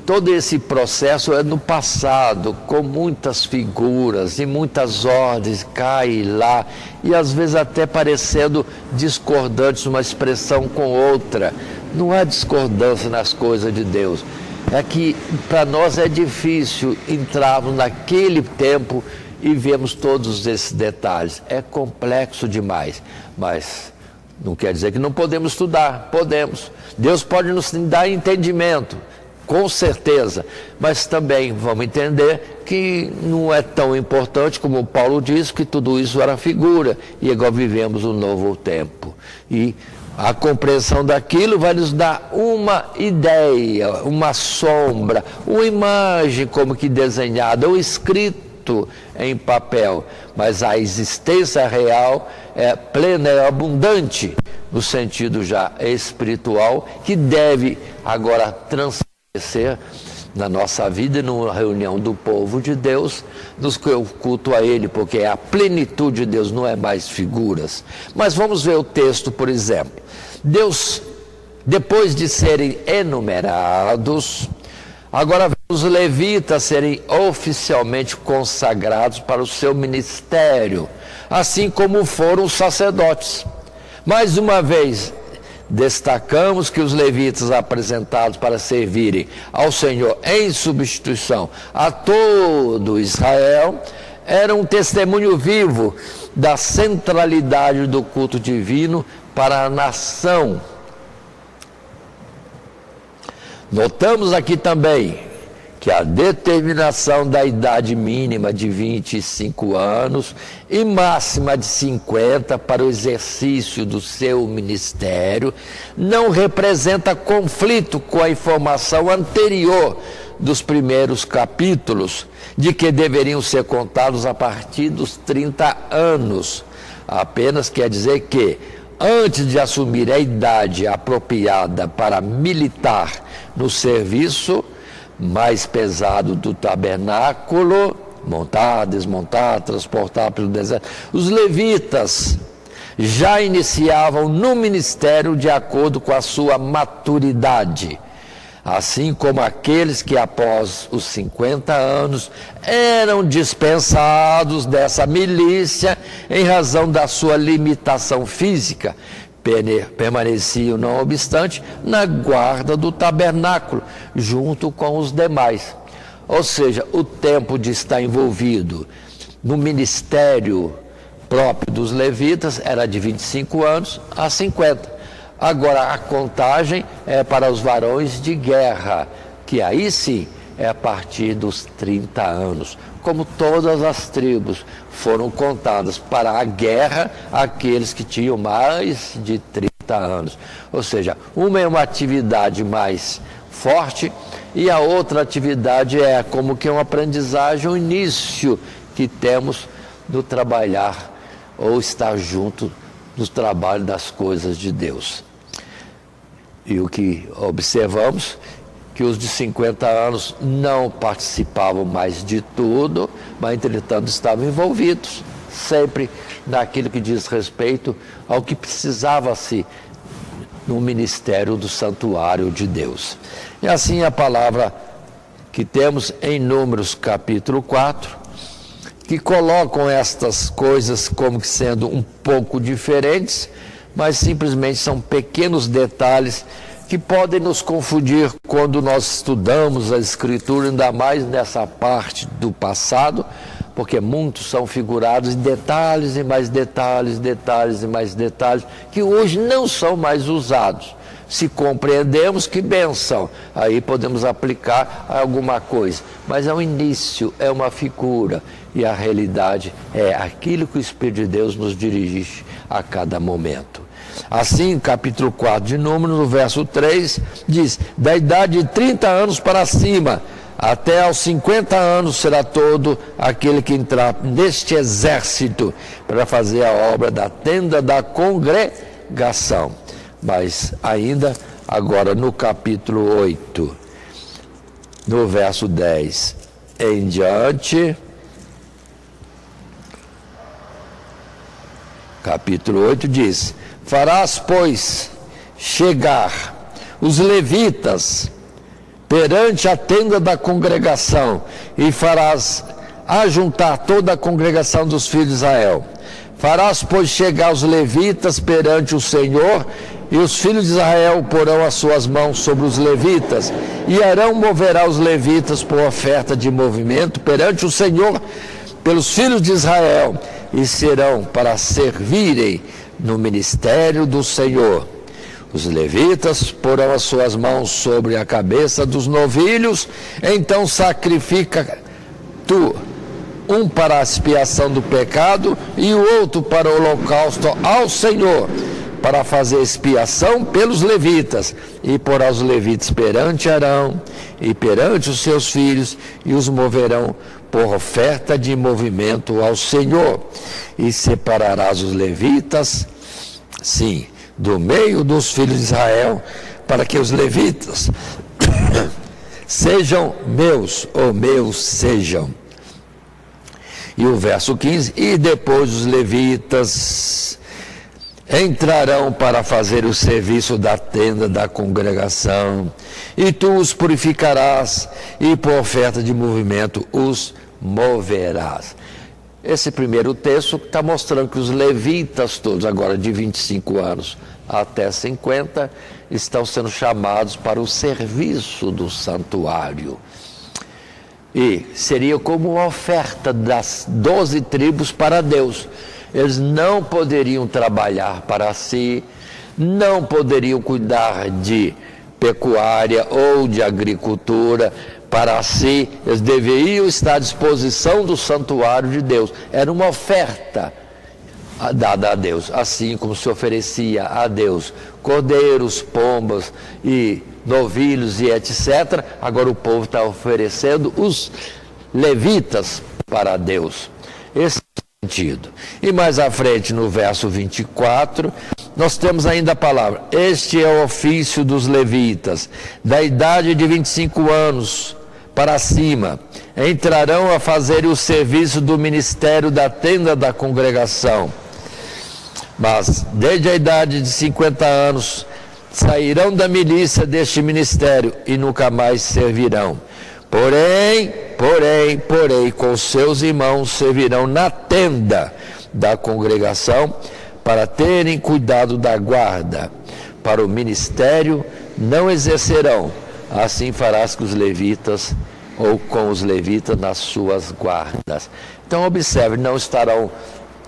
B: Todo esse processo é no passado, com muitas figuras e muitas ordens, cai lá, e às vezes até parecendo discordantes uma expressão com outra. Não há discordância nas coisas de Deus. É que para nós é difícil entrarmos naquele tempo e vemos todos esses detalhes. É complexo demais, mas não quer dizer que não podemos estudar. Podemos. Deus pode nos dar entendimento. com certeza, mas também vamos entender que não é tão importante como Paulo diz, que tudo isso era figura, e agora vivemos um novo tempo. E a compreensão daquilo vai nos dar uma ideia, uma sombra, uma imagem como que desenhada ou escrito em papel, mas a existência real é plena e abundante no sentido já espiritual, que deve agora transparecer na nossa vida, numa reunião do povo de Deus, nos culto a Ele, porque a plenitude de Deus não é mais figuras. Mas vamos ver o texto, por exemplo. Deus, depois de serem enumerados, agora os levitas serem oficialmente consagrados para o seu ministério, assim como foram os sacerdotes. Mais uma vez, destacamos que os levitas apresentados para servirem ao Senhor em substituição a todo Israel eram um testemunho vivo da centralidade do culto divino para a nação. Notamos aqui também que a determinação da idade mínima de 25 anos e máxima de 50 para o exercício do seu ministério não representa conflito com a informação anterior dos primeiros capítulos, de que deveriam ser contados a partir dos 30 anos. Apenas quer dizer que, antes de assumir a idade apropriada para militar no serviço mais pesado do tabernáculo, montar, desmontar, transportar pelo deserto, os levitas já iniciavam no ministério de acordo com a sua maturidade, assim como aqueles que após os 50 anos eram dispensados dessa milícia em razão da sua limitação física, permaneciam, não obstante, na guarda do tabernáculo, junto com os demais. Ou seja, o tempo de estar envolvido no ministério próprio dos levitas era de 25 anos a 50. Agora, a contagem é para os varões de guerra, que aí sim é a partir dos 30 anos. Como todas as tribos foram contadas para a guerra aqueles que tinham mais de 30 anos. Ou seja, uma é uma atividade mais forte e a outra atividade é como que uma aprendizagem, um início que temos no trabalhar ou estar junto no trabalho das coisas de Deus. E o que observamos, que os de 50 anos não participavam mais de tudo, mas entretanto estavam envolvidos, sempre naquilo que diz respeito ao que precisava-se no ministério do santuário de Deus. E assim a palavra que temos em Números capítulo 4, que colocam estas coisas como sendo um pouco diferentes, mas simplesmente são pequenos detalhes que podem nos confundir quando nós estudamos a Escritura, ainda mais nessa parte do passado, porque muitos são figurados em detalhes e mais detalhes, detalhes e mais detalhes, que hoje não são mais usados. Se compreendemos, que bênção, aí podemos aplicar alguma coisa, mas é um início, é uma figura, e a realidade é aquilo que o Espírito de Deus nos dirige a cada momento. Assim, capítulo 4 de Números, no verso 3, diz: da idade de 30 anos para cima, até aos 50 anos será todo aquele que entrar neste exército para fazer a obra da tenda da congregação. Mas ainda agora no capítulo 8, no verso 10 em diante, capítulo 8 diz: farás, pois, chegar os levitas perante a tenda da congregação e farás ajuntar toda a congregação dos filhos de Israel. Farás, pois, chegar os levitas perante o Senhor, e os filhos de Israel porão as suas mãos sobre os levitas, e Arão moverá os levitas por oferta de movimento perante o Senhor pelos filhos de Israel, e serão para servirem no ministério do Senhor. Os levitas porão as suas mãos sobre a cabeça dos novilhos, então sacrifica tu um para a expiação do pecado e o outro para o holocausto ao Senhor, para fazer expiação pelos levitas, e porá os levitas perante Arão e perante os seus filhos, e os moverão por oferta de movimento ao Senhor. E separarás os levitas, sim, do meio dos filhos de Israel, para que os levitas sejam meus, ou meus sejam. E o verso 15, e depois os levitas entrarão para fazer o serviço da tenda da congregação, e tu os purificarás, e por oferta de movimento os moverás. Esse primeiro texto está mostrando que os levitas todos, agora de 25 anos até 50, estão sendo chamados para o serviço do santuário. E seria como uma oferta das 12 tribos para Deus. Eles não poderiam trabalhar para si, não poderiam cuidar de pecuária ou de agricultura para si. Eles deveriam estar à disposição do santuário de Deus. Era uma oferta dada a Deus, assim como se oferecia a Deus cordeiros, pombas e novilhos e etc. Agora o povo está oferecendo os levitas para Deus. Esse é o sentido. E mais à frente, no verso 24, nós temos ainda a palavra: este é o ofício dos levitas, da idade de 25 anos para cima, entrarão a fazer o serviço do ministério da tenda da congregação. Mas, desde a idade de 50 anos, sairão da milícia deste ministério e nunca mais servirão. Porém, com seus irmãos servirão na tenda da congregação para terem cuidado da guarda. Para o ministério não exercerão. Assim farás com os levitas, ou com os levitas nas suas guardas. Então observe, não estarão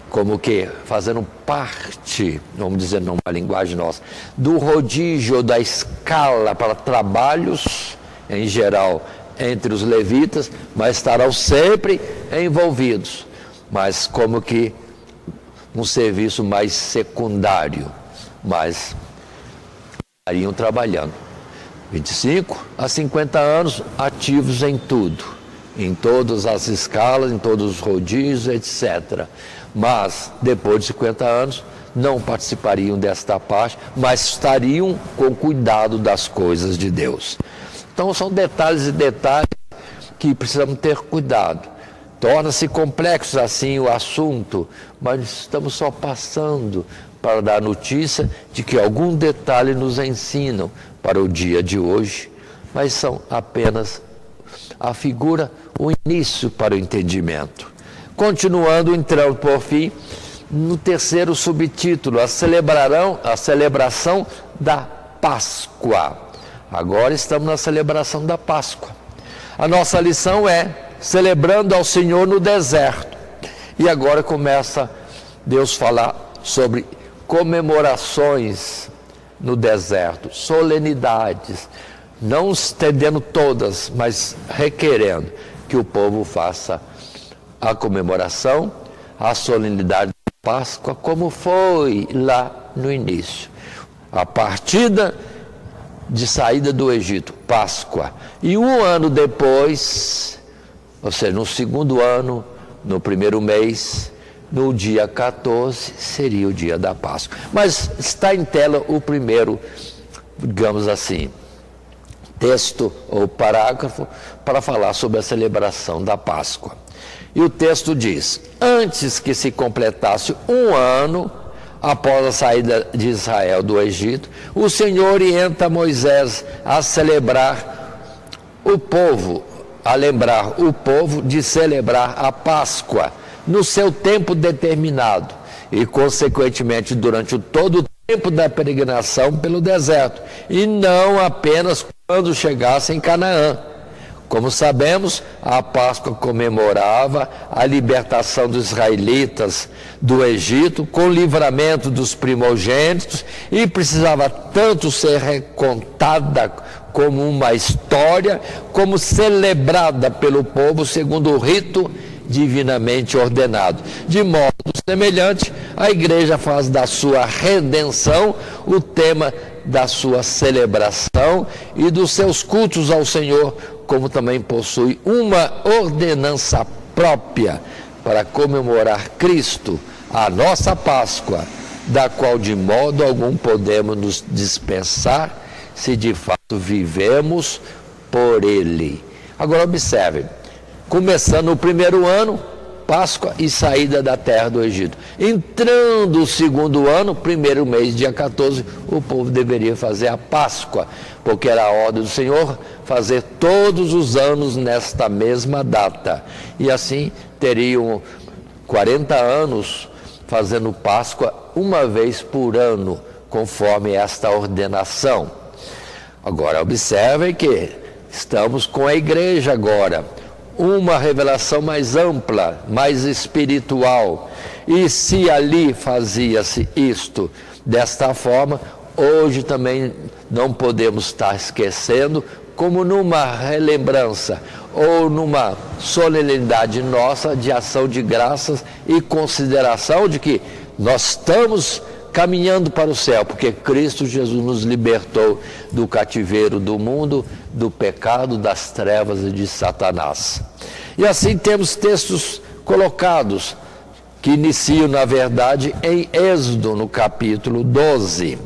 B: como que fazendo parte, vamos dizer numa linguagem nossa, do rodízio, da escala para trabalhos, em geral, entre os levitas, mas estarão sempre envolvidos, mas como que um serviço mais secundário, mas estariam trabalhando. 25 a 50 anos, ativos em tudo, em todas as escalas, em todos os rodízios, etc. Mas, depois de 50 anos, não participariam desta parte, mas estariam com cuidado das coisas de Deus. Então, são detalhes e detalhes que precisamos ter cuidado. Torna-se complexo assim o assunto, mas estamos só passando para dar notícia de que algum detalhe nos ensinam para o dia de hoje, mas são apenas a figura, o início para o entendimento. Continuando, então, por fim, no terceiro subtítulo, a celebração da Páscoa. Agora estamos na celebração da Páscoa. A nossa lição é celebrando ao Senhor no deserto. E agora começa Deus a falar sobre comemorações no deserto, solenidades, não estendendo todas, mas requerendo que o povo faça a comemoração, a solenidade da Páscoa, como foi lá no início. A partida de saída do Egito, Páscoa. E um ano depois, ou seja, no segundo ano, no primeiro mês, no dia 14, seria o dia da Páscoa. Mas está em tela o primeiro, digamos assim, texto ou parágrafo para falar sobre a celebração da Páscoa. E o texto diz: antes que se completasse um ano após a saída de Israel do Egito, o Senhor orienta Moisés a lembrar o povo de celebrar a Páscoa no seu tempo determinado e, consequentemente, durante todo o tempo da peregrinação pelo deserto, e não apenas quando chegasse em Canaã, Como sabemos, a Páscoa comemorava a libertação dos israelitas do Egito com o livramento dos primogênitos e precisava tanto ser recontada como uma história, como celebrada pelo povo segundo o rito divinamente ordenado. De modo semelhante, a igreja faz da sua redenção o tema da sua celebração e dos seus cultos ao Senhor, como também possui uma ordenança própria para comemorar Cristo, a nossa Páscoa, da qual de modo algum podemos nos dispensar, se de fato vivemos por Ele. Agora observe, começando o primeiro ano, Páscoa e saída da terra do Egito. Entrando o segundo ano, primeiro mês, dia 14, o povo deveria fazer a Páscoa, porque era a ordem do Senhor fazer todos os anos nesta mesma data. E assim teriam 40 anos fazendo Páscoa uma vez por ano, conforme esta ordenação. Agora observem que estamos com a igreja agora, uma revelação mais ampla, mais espiritual. E se ali fazia-se isto desta forma, hoje também não podemos estar esquecendo, como numa relembrança ou numa solenidade nossa de ação de graças e consideração de que nós estamos caminhando para o céu, porque Cristo Jesus nos libertou do cativeiro do mundo, do pecado, das trevas e de Satanás. E assim temos textos colocados, que iniciam, na verdade, em Êxodo, no capítulo 12.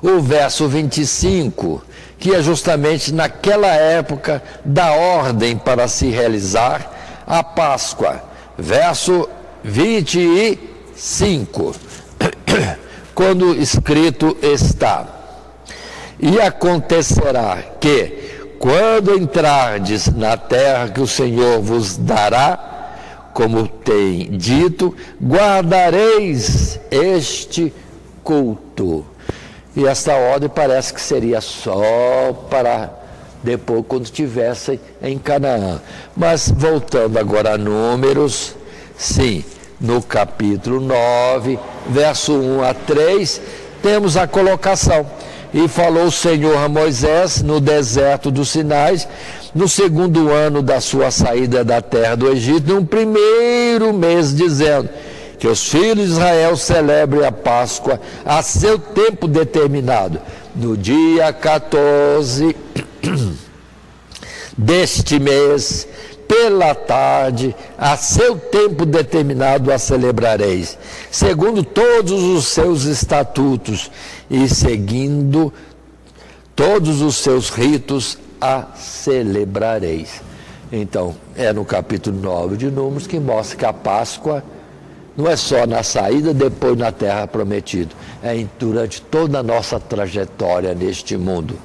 B: O verso 25, que é justamente naquela época da ordem para se realizar a Páscoa. Verso 25. Quando escrito está: e acontecerá que, quando entrardes na terra que o Senhor vos dará, como tem dito, guardareis este culto. E esta ordem parece que seria só para depois, quando estivessem em Canaã. Mas voltando agora a Números, sim, no capítulo 9, verso 1 a 3, temos a colocação. E falou o Senhor a Moisés no deserto do Sinai, no segundo ano da sua saída da terra do Egito, no primeiro mês, dizendo: que os filhos de Israel celebrem a Páscoa a seu tempo determinado, no dia 14 deste mês, pela tarde, a seu tempo determinado a celebrareis, segundo todos os seus estatutos e seguindo todos os seus ritos a celebrareis. Então, é no capítulo 9 de Números que mostra que a Páscoa não é só na saída, depois na terra prometida, é durante toda a nossa trajetória neste mundo.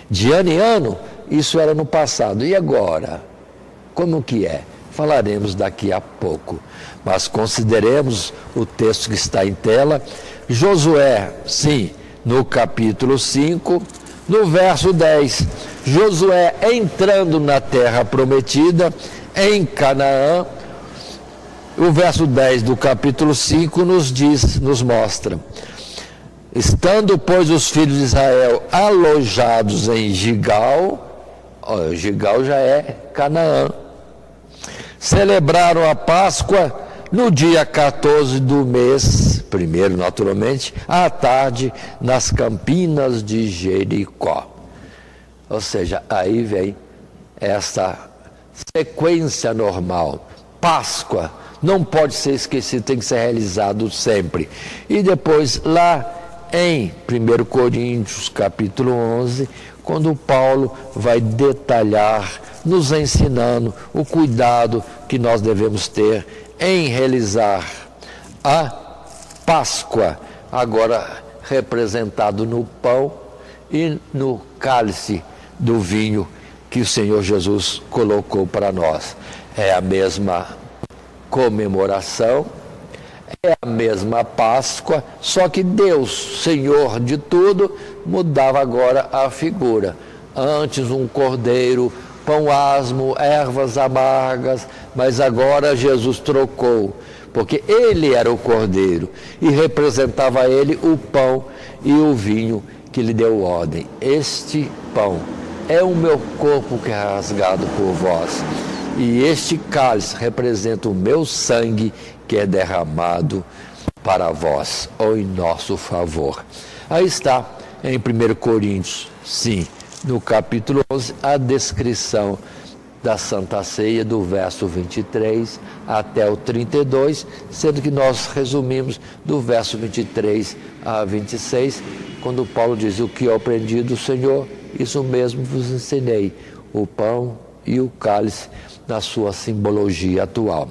B: De ano em ano, isso era no passado. E agora? Como que é? Falaremos daqui a pouco. Mas consideremos o texto que está em tela. Josué, sim, no capítulo 5, no verso 10. Josué entrando na terra prometida, em Canaã. O verso 10 do capítulo 5 nos mostra: estando, pois, os filhos de Israel alojados em Gigal, Gigal já é Canaã, celebraram a Páscoa no dia 14 do mês, primeiro naturalmente, à tarde, nas campinas de Jericó. Ou seja, aí vem essa sequência normal. Páscoa não pode ser esquecido, tem que ser realizado sempre. E depois, lá em 1 Coríntios, capítulo 11, quando Paulo vai detalhar, nos ensinando o cuidado que nós devemos ter em realizar a Páscoa, agora representado no pão e no cálice do vinho que o Senhor Jesus colocou para nós. É a mesma comemoração, é a mesma Páscoa, só que Deus, Senhor de tudo, mudava agora a figura. Antes um cordeiro pão asmo, ervas amargas, mas agora Jesus trocou, porque ele era o cordeiro e representava ele o pão e o vinho que lhe deu ordem. Este pão é o meu corpo que é rasgado por vós, e este cálice representa o meu sangue que é derramado para vós, ou em nosso favor. Aí está, em 1 Coríntios, sim, no capítulo 11, a descrição da Santa Ceia, do verso 23 até o 32, sendo que nós resumimos do verso 23 a 26, quando Paulo diz: o que eu aprendi do Senhor, isso mesmo vos ensinei, o pão e o cálice, na sua simbologia atual.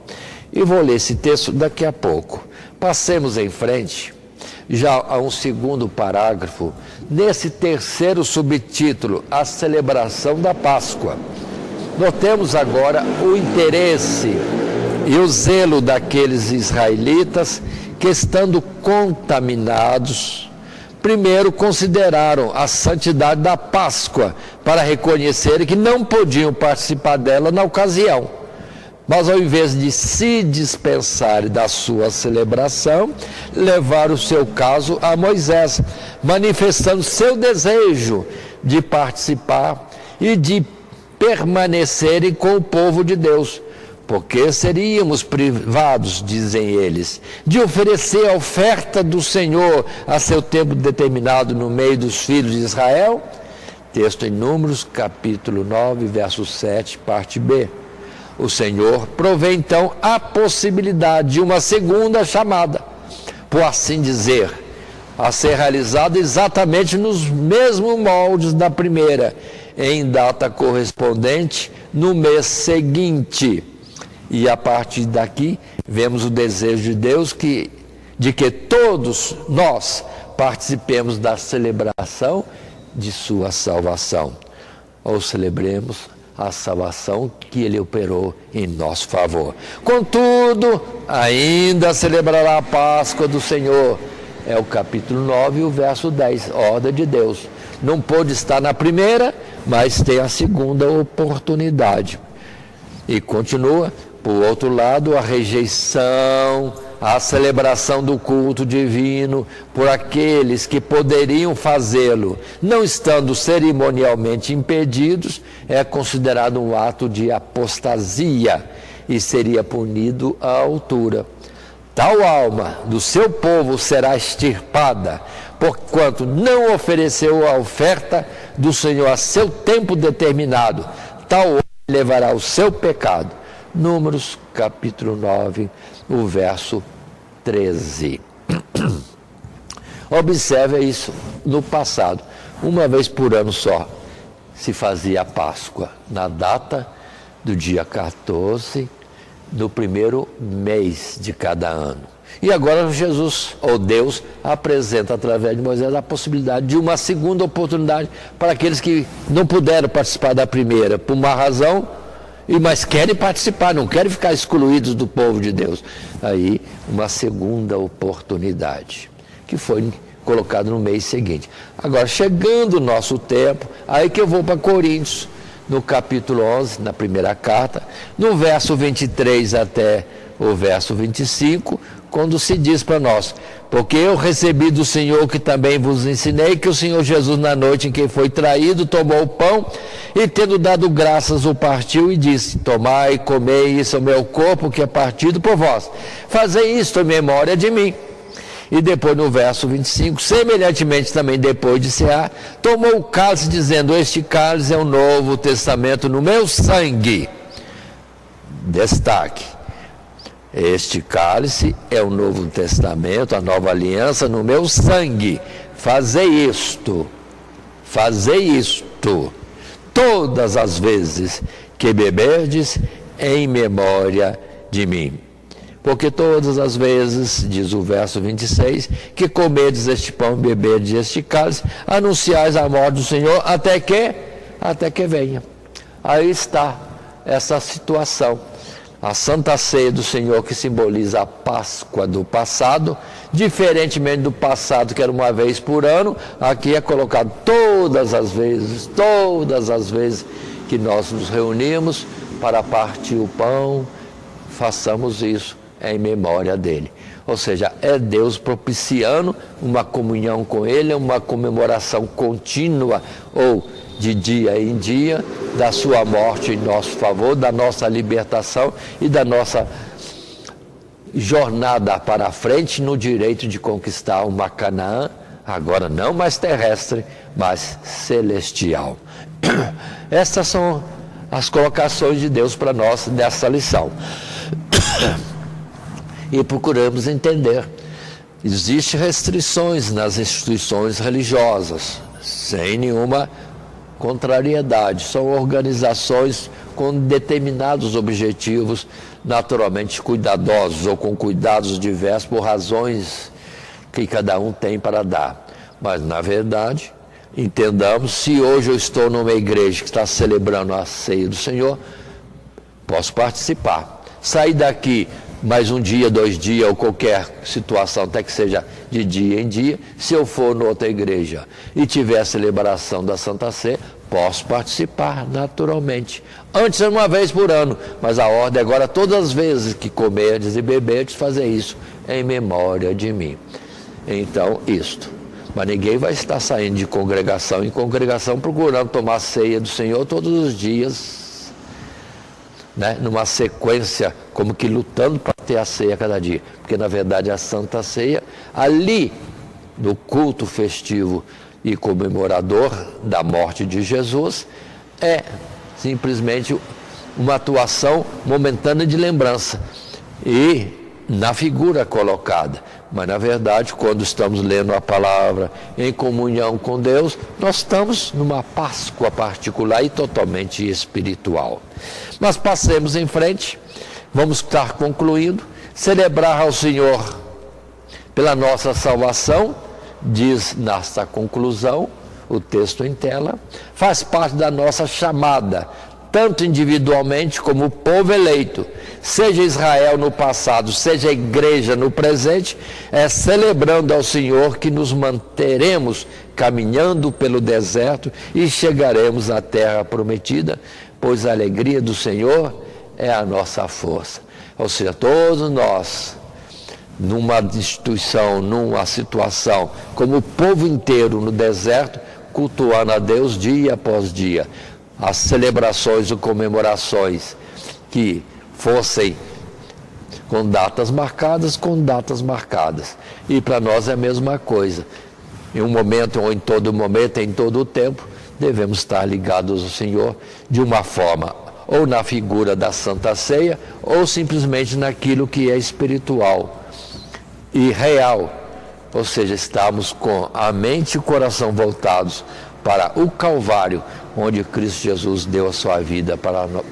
B: E vou ler esse texto daqui a pouco. Passemos em frente, já a um segundo parágrafo, nesse terceiro subtítulo, a celebração da Páscoa. Notemos agora o interesse e o zelo daqueles israelitas que, estando contaminados, primeiro consideraram a santidade da Páscoa para reconhecerem que não podiam participar dela na ocasião. Mas ao invés de se dispensarem da sua celebração, levaram o seu caso a Moisés, manifestando seu desejo de participar e de permanecerem com o povo de Deus, porque seríamos privados, dizem eles, de oferecer a oferta do Senhor a seu tempo determinado no meio dos filhos de Israel. Texto em Números, capítulo 9, verso 7, parte B. O Senhor provê então a possibilidade de uma segunda chamada, por assim dizer, a ser realizada exatamente nos mesmos moldes da primeira, em data correspondente no mês seguinte. E a partir daqui vemos o desejo de Deus de que todos nós participemos da celebração de sua salvação, ou celebremos a salvação que ele operou em nosso favor. Contudo, ainda celebrará a Páscoa do Senhor. É o capítulo 9, o verso 10, ordem de Deus. Não pôde estar na primeira, mas tem a segunda oportunidade. E continua, por outro lado, a rejeição, a celebração do culto divino por aqueles que poderiam fazê-lo, não estando cerimonialmente impedidos, é considerado um ato de apostasia e seria punido à altura. Tal alma do seu povo será extirpada, porquanto não ofereceu a oferta do Senhor a seu tempo determinado. Tal homem levará o seu pecado. Números, capítulo 9, o verso 13. Observe isso no passado. Uma vez por ano só se fazia a Páscoa, na data do dia 14, no primeiro mês de cada ano. E agora Jesus, ou Deus, apresenta através de Moisés a possibilidade de uma segunda oportunidade para aqueles que não puderam participar da primeira, por uma razão, mas querem participar, não querem ficar excluídos do povo de Deus. Aí, uma segunda oportunidade, que foi colocada no mês seguinte. Agora, chegando o nosso tempo, aí que eu vou para Coríntios, no capítulo 11, na primeira carta, no verso 23 até o verso 25, quando se diz para nós: porque eu recebi do Senhor que também vos ensinei, que o Senhor Jesus, na noite em que foi traído, tomou o pão e, tendo dado graças, o partiu e disse: tomai e comei, isso é o meu corpo que é partido por vós. Fazei isto em memória de mim. E depois no verso 25, semelhantemente também depois de cear, tomou o cálice, dizendo: este cálice é o novo testamento no meu sangue. Destaque: este cálice é o novo testamento, a nova aliança no meu sangue. Fazei isto, todas as vezes que beberdes, em memória de mim. Porque todas as vezes, diz o verso 26, que comerdes este pão e beberdes este cálice, anunciais a morte do Senhor até que venha. Aí está essa situação. A Santa Ceia do Senhor, que simboliza a Páscoa do passado, diferentemente do passado, que era uma vez por ano, aqui é colocado todas as vezes que nós nos reunimos para partir o pão, façamos isso em memória dele. Ou seja, é Deus propiciando uma comunhão com ele, uma comemoração contínua ou de dia em dia da sua morte em nosso favor, da nossa libertação e da nossa jornada para frente no direito de conquistar uma Canaã, agora não mais terrestre, mas celestial. Essas são as colocações de Deus para nós nessa lição. E procuramos entender. Existem restrições nas instituições religiosas, sem nenhuma contrariedade. São organizações com determinados objetivos, naturalmente cuidadosos ou com cuidados diversos por razões que cada um tem para dar. Mas, na verdade, entendamos, se hoje eu estou numa igreja que está celebrando a ceia do Senhor, posso participar. Sair daqui mais um dia, 2 dias, ou qualquer situação, até que seja de dia em dia, se eu for noutra igreja e tiver a celebração da Santa Ceia, posso participar naturalmente. Antes era uma vez por ano, mas a ordem agora, todas as vezes que comerdes e beberdes, fazer isso em memória de mim. Então, isto. Mas ninguém vai estar saindo de congregação em congregação procurando tomar a ceia do Senhor todos os dias, né? Numa sequência, como que lutando para ter a ceia cada dia. Porque, na verdade, a Santa Ceia, ali, no culto festivo e comemorador da morte de Jesus, é simplesmente uma atuação momentânea de lembrança. E na figura colocada. Mas, na verdade, quando estamos lendo a palavra em comunhão com Deus, nós estamos numa Páscoa particular e totalmente espiritual. Mas passemos em frente, vamos estar concluindo. Celebrar ao Senhor pela nossa salvação, diz nesta conclusão, o texto em tela, faz parte da nossa chamada, tanto individualmente como o povo eleito, seja Israel no passado, seja a igreja no presente, é celebrando ao Senhor que nos manteremos caminhando pelo deserto e chegaremos à terra prometida, pois a alegria do Senhor é a nossa força. Ou seja, todos nós, numa instituição, numa situação, como o povo inteiro no deserto, cultuando a Deus dia após dia, as celebrações ou comemorações que fossem com datas marcadas. E para nós é a mesma coisa. Em um momento ou em todo momento, em todo o tempo, devemos estar ligados ao Senhor de uma forma, ou na figura da Santa Ceia, ou simplesmente naquilo que é espiritual e real. Ou seja, estamos com a mente e o coração voltados para o Calvário, onde Cristo Jesus deu a sua vida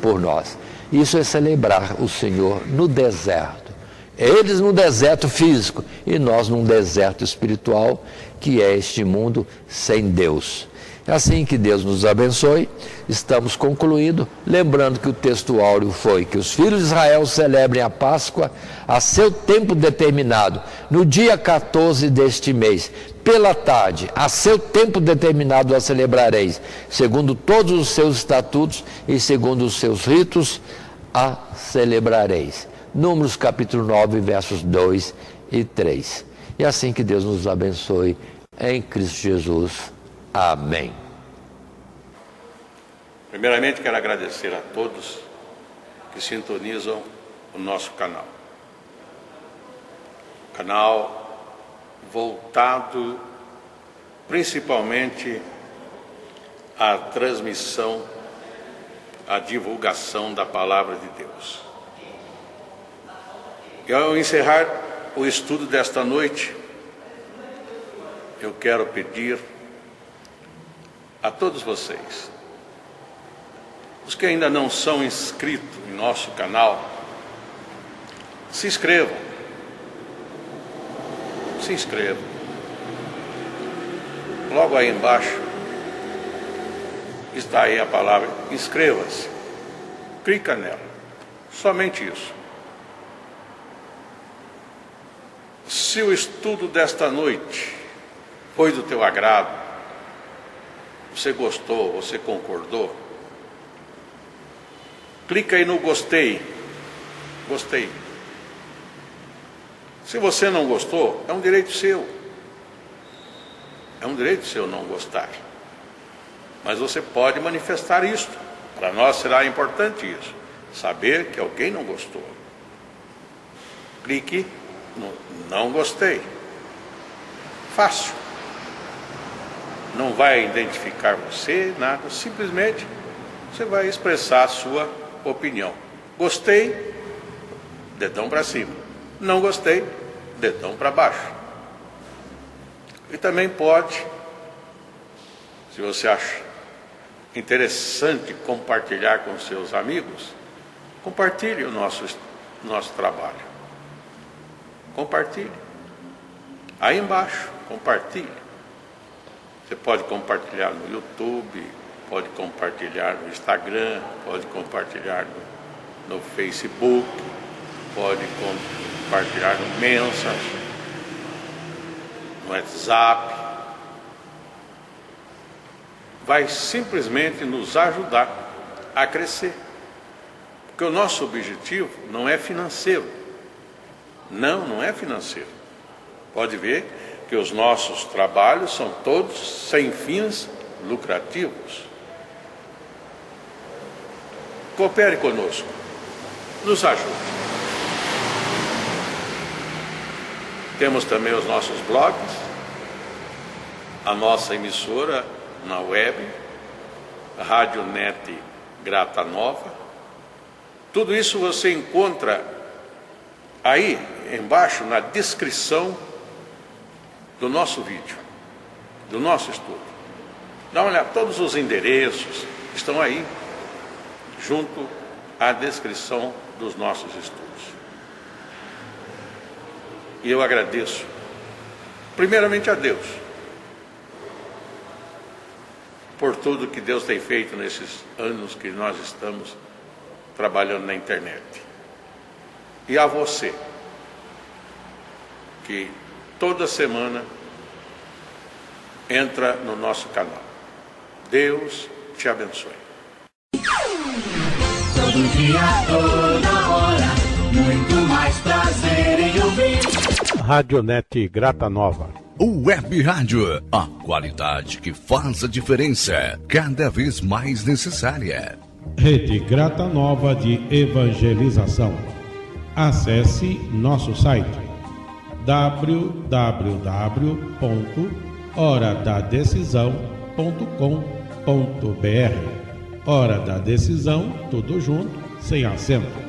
B: por nós. Isso é celebrar o Senhor no deserto. Eles no deserto físico e nós num deserto espiritual, que é este mundo sem Deus. É assim que Deus nos abençoe. Estamos concluindo, lembrando que o texto áureo foi que os filhos de Israel celebrem a Páscoa a seu tempo determinado, no dia 14 deste mês, pela tarde, a seu tempo determinado a celebrareis, segundo todos os seus estatutos e segundo os seus ritos, a celebrareis. Números capítulo 9, versos 2 e 3. E assim que Deus nos abençoe em Cristo Jesus. Amém.
A: Primeiramente, quero agradecer a todos que sintonizam o nosso canal. Canal voltado principalmente à transmissão, à divulgação da Palavra de Deus. E ao encerrar o estudo desta noite, eu quero pedir a todos vocês, os que ainda não são inscritos em nosso canal, se inscrevam. Se inscrevam. Logo aí embaixo está aí a palavra inscreva-se. Clica nela. Somente isso. Se o estudo desta noite foi do teu agrado, você gostou, você concordou, Clica aí no gostei. Gostei. Se você não gostou, é um direito seu. É um direito seu não gostar. Mas você pode manifestar isso. Para nós será importante isso. Saber que alguém não gostou. Clique no não gostei. Fácil. Não vai identificar você, nada. Simplesmente você vai expressar a sua opinião. Gostei, dedão para cima. Não gostei, dedão para baixo. E também pode, se você acha interessante compartilhar com seus amigos, compartilhe o nosso trabalho. Compartilhe. Aí embaixo, compartilhe. Você pode compartilhar no YouTube, pode compartilhar no Instagram, pode compartilhar no Facebook, pode compartilhar no Messenger, no WhatsApp. Vai simplesmente nos ajudar a crescer. Porque o nosso objetivo não é financeiro. Não é financeiro. Pode ver que os nossos trabalhos são todos sem fins lucrativos. Coopere conosco. Nos ajude. Temos também os nossos blogs, a nossa emissora na web, a Rádio Net Grata Nova. Tudo isso você encontra aí embaixo na descrição do nosso vídeo, do nosso estudo. Dá uma olhada, todos os endereços estão aí, junto à descrição dos nossos estudos. E eu agradeço, primeiramente a Deus, por tudo que Deus tem feito nesses anos que nós estamos trabalhando na internet. E a você, que toda semana entra no nosso canal. Deus te abençoe.
C: Todo dia, toda hora, muito mais prazer em ouvir.
A: Radionet Grata Nova.
D: Web Rádio, a qualidade que faz a diferença, cada vez mais necessária.
E: Rede Grata Nova de Evangelização. Acesse nosso site www.horadadecisão.com.br. Hora da Decisão, tudo junto, sem acento.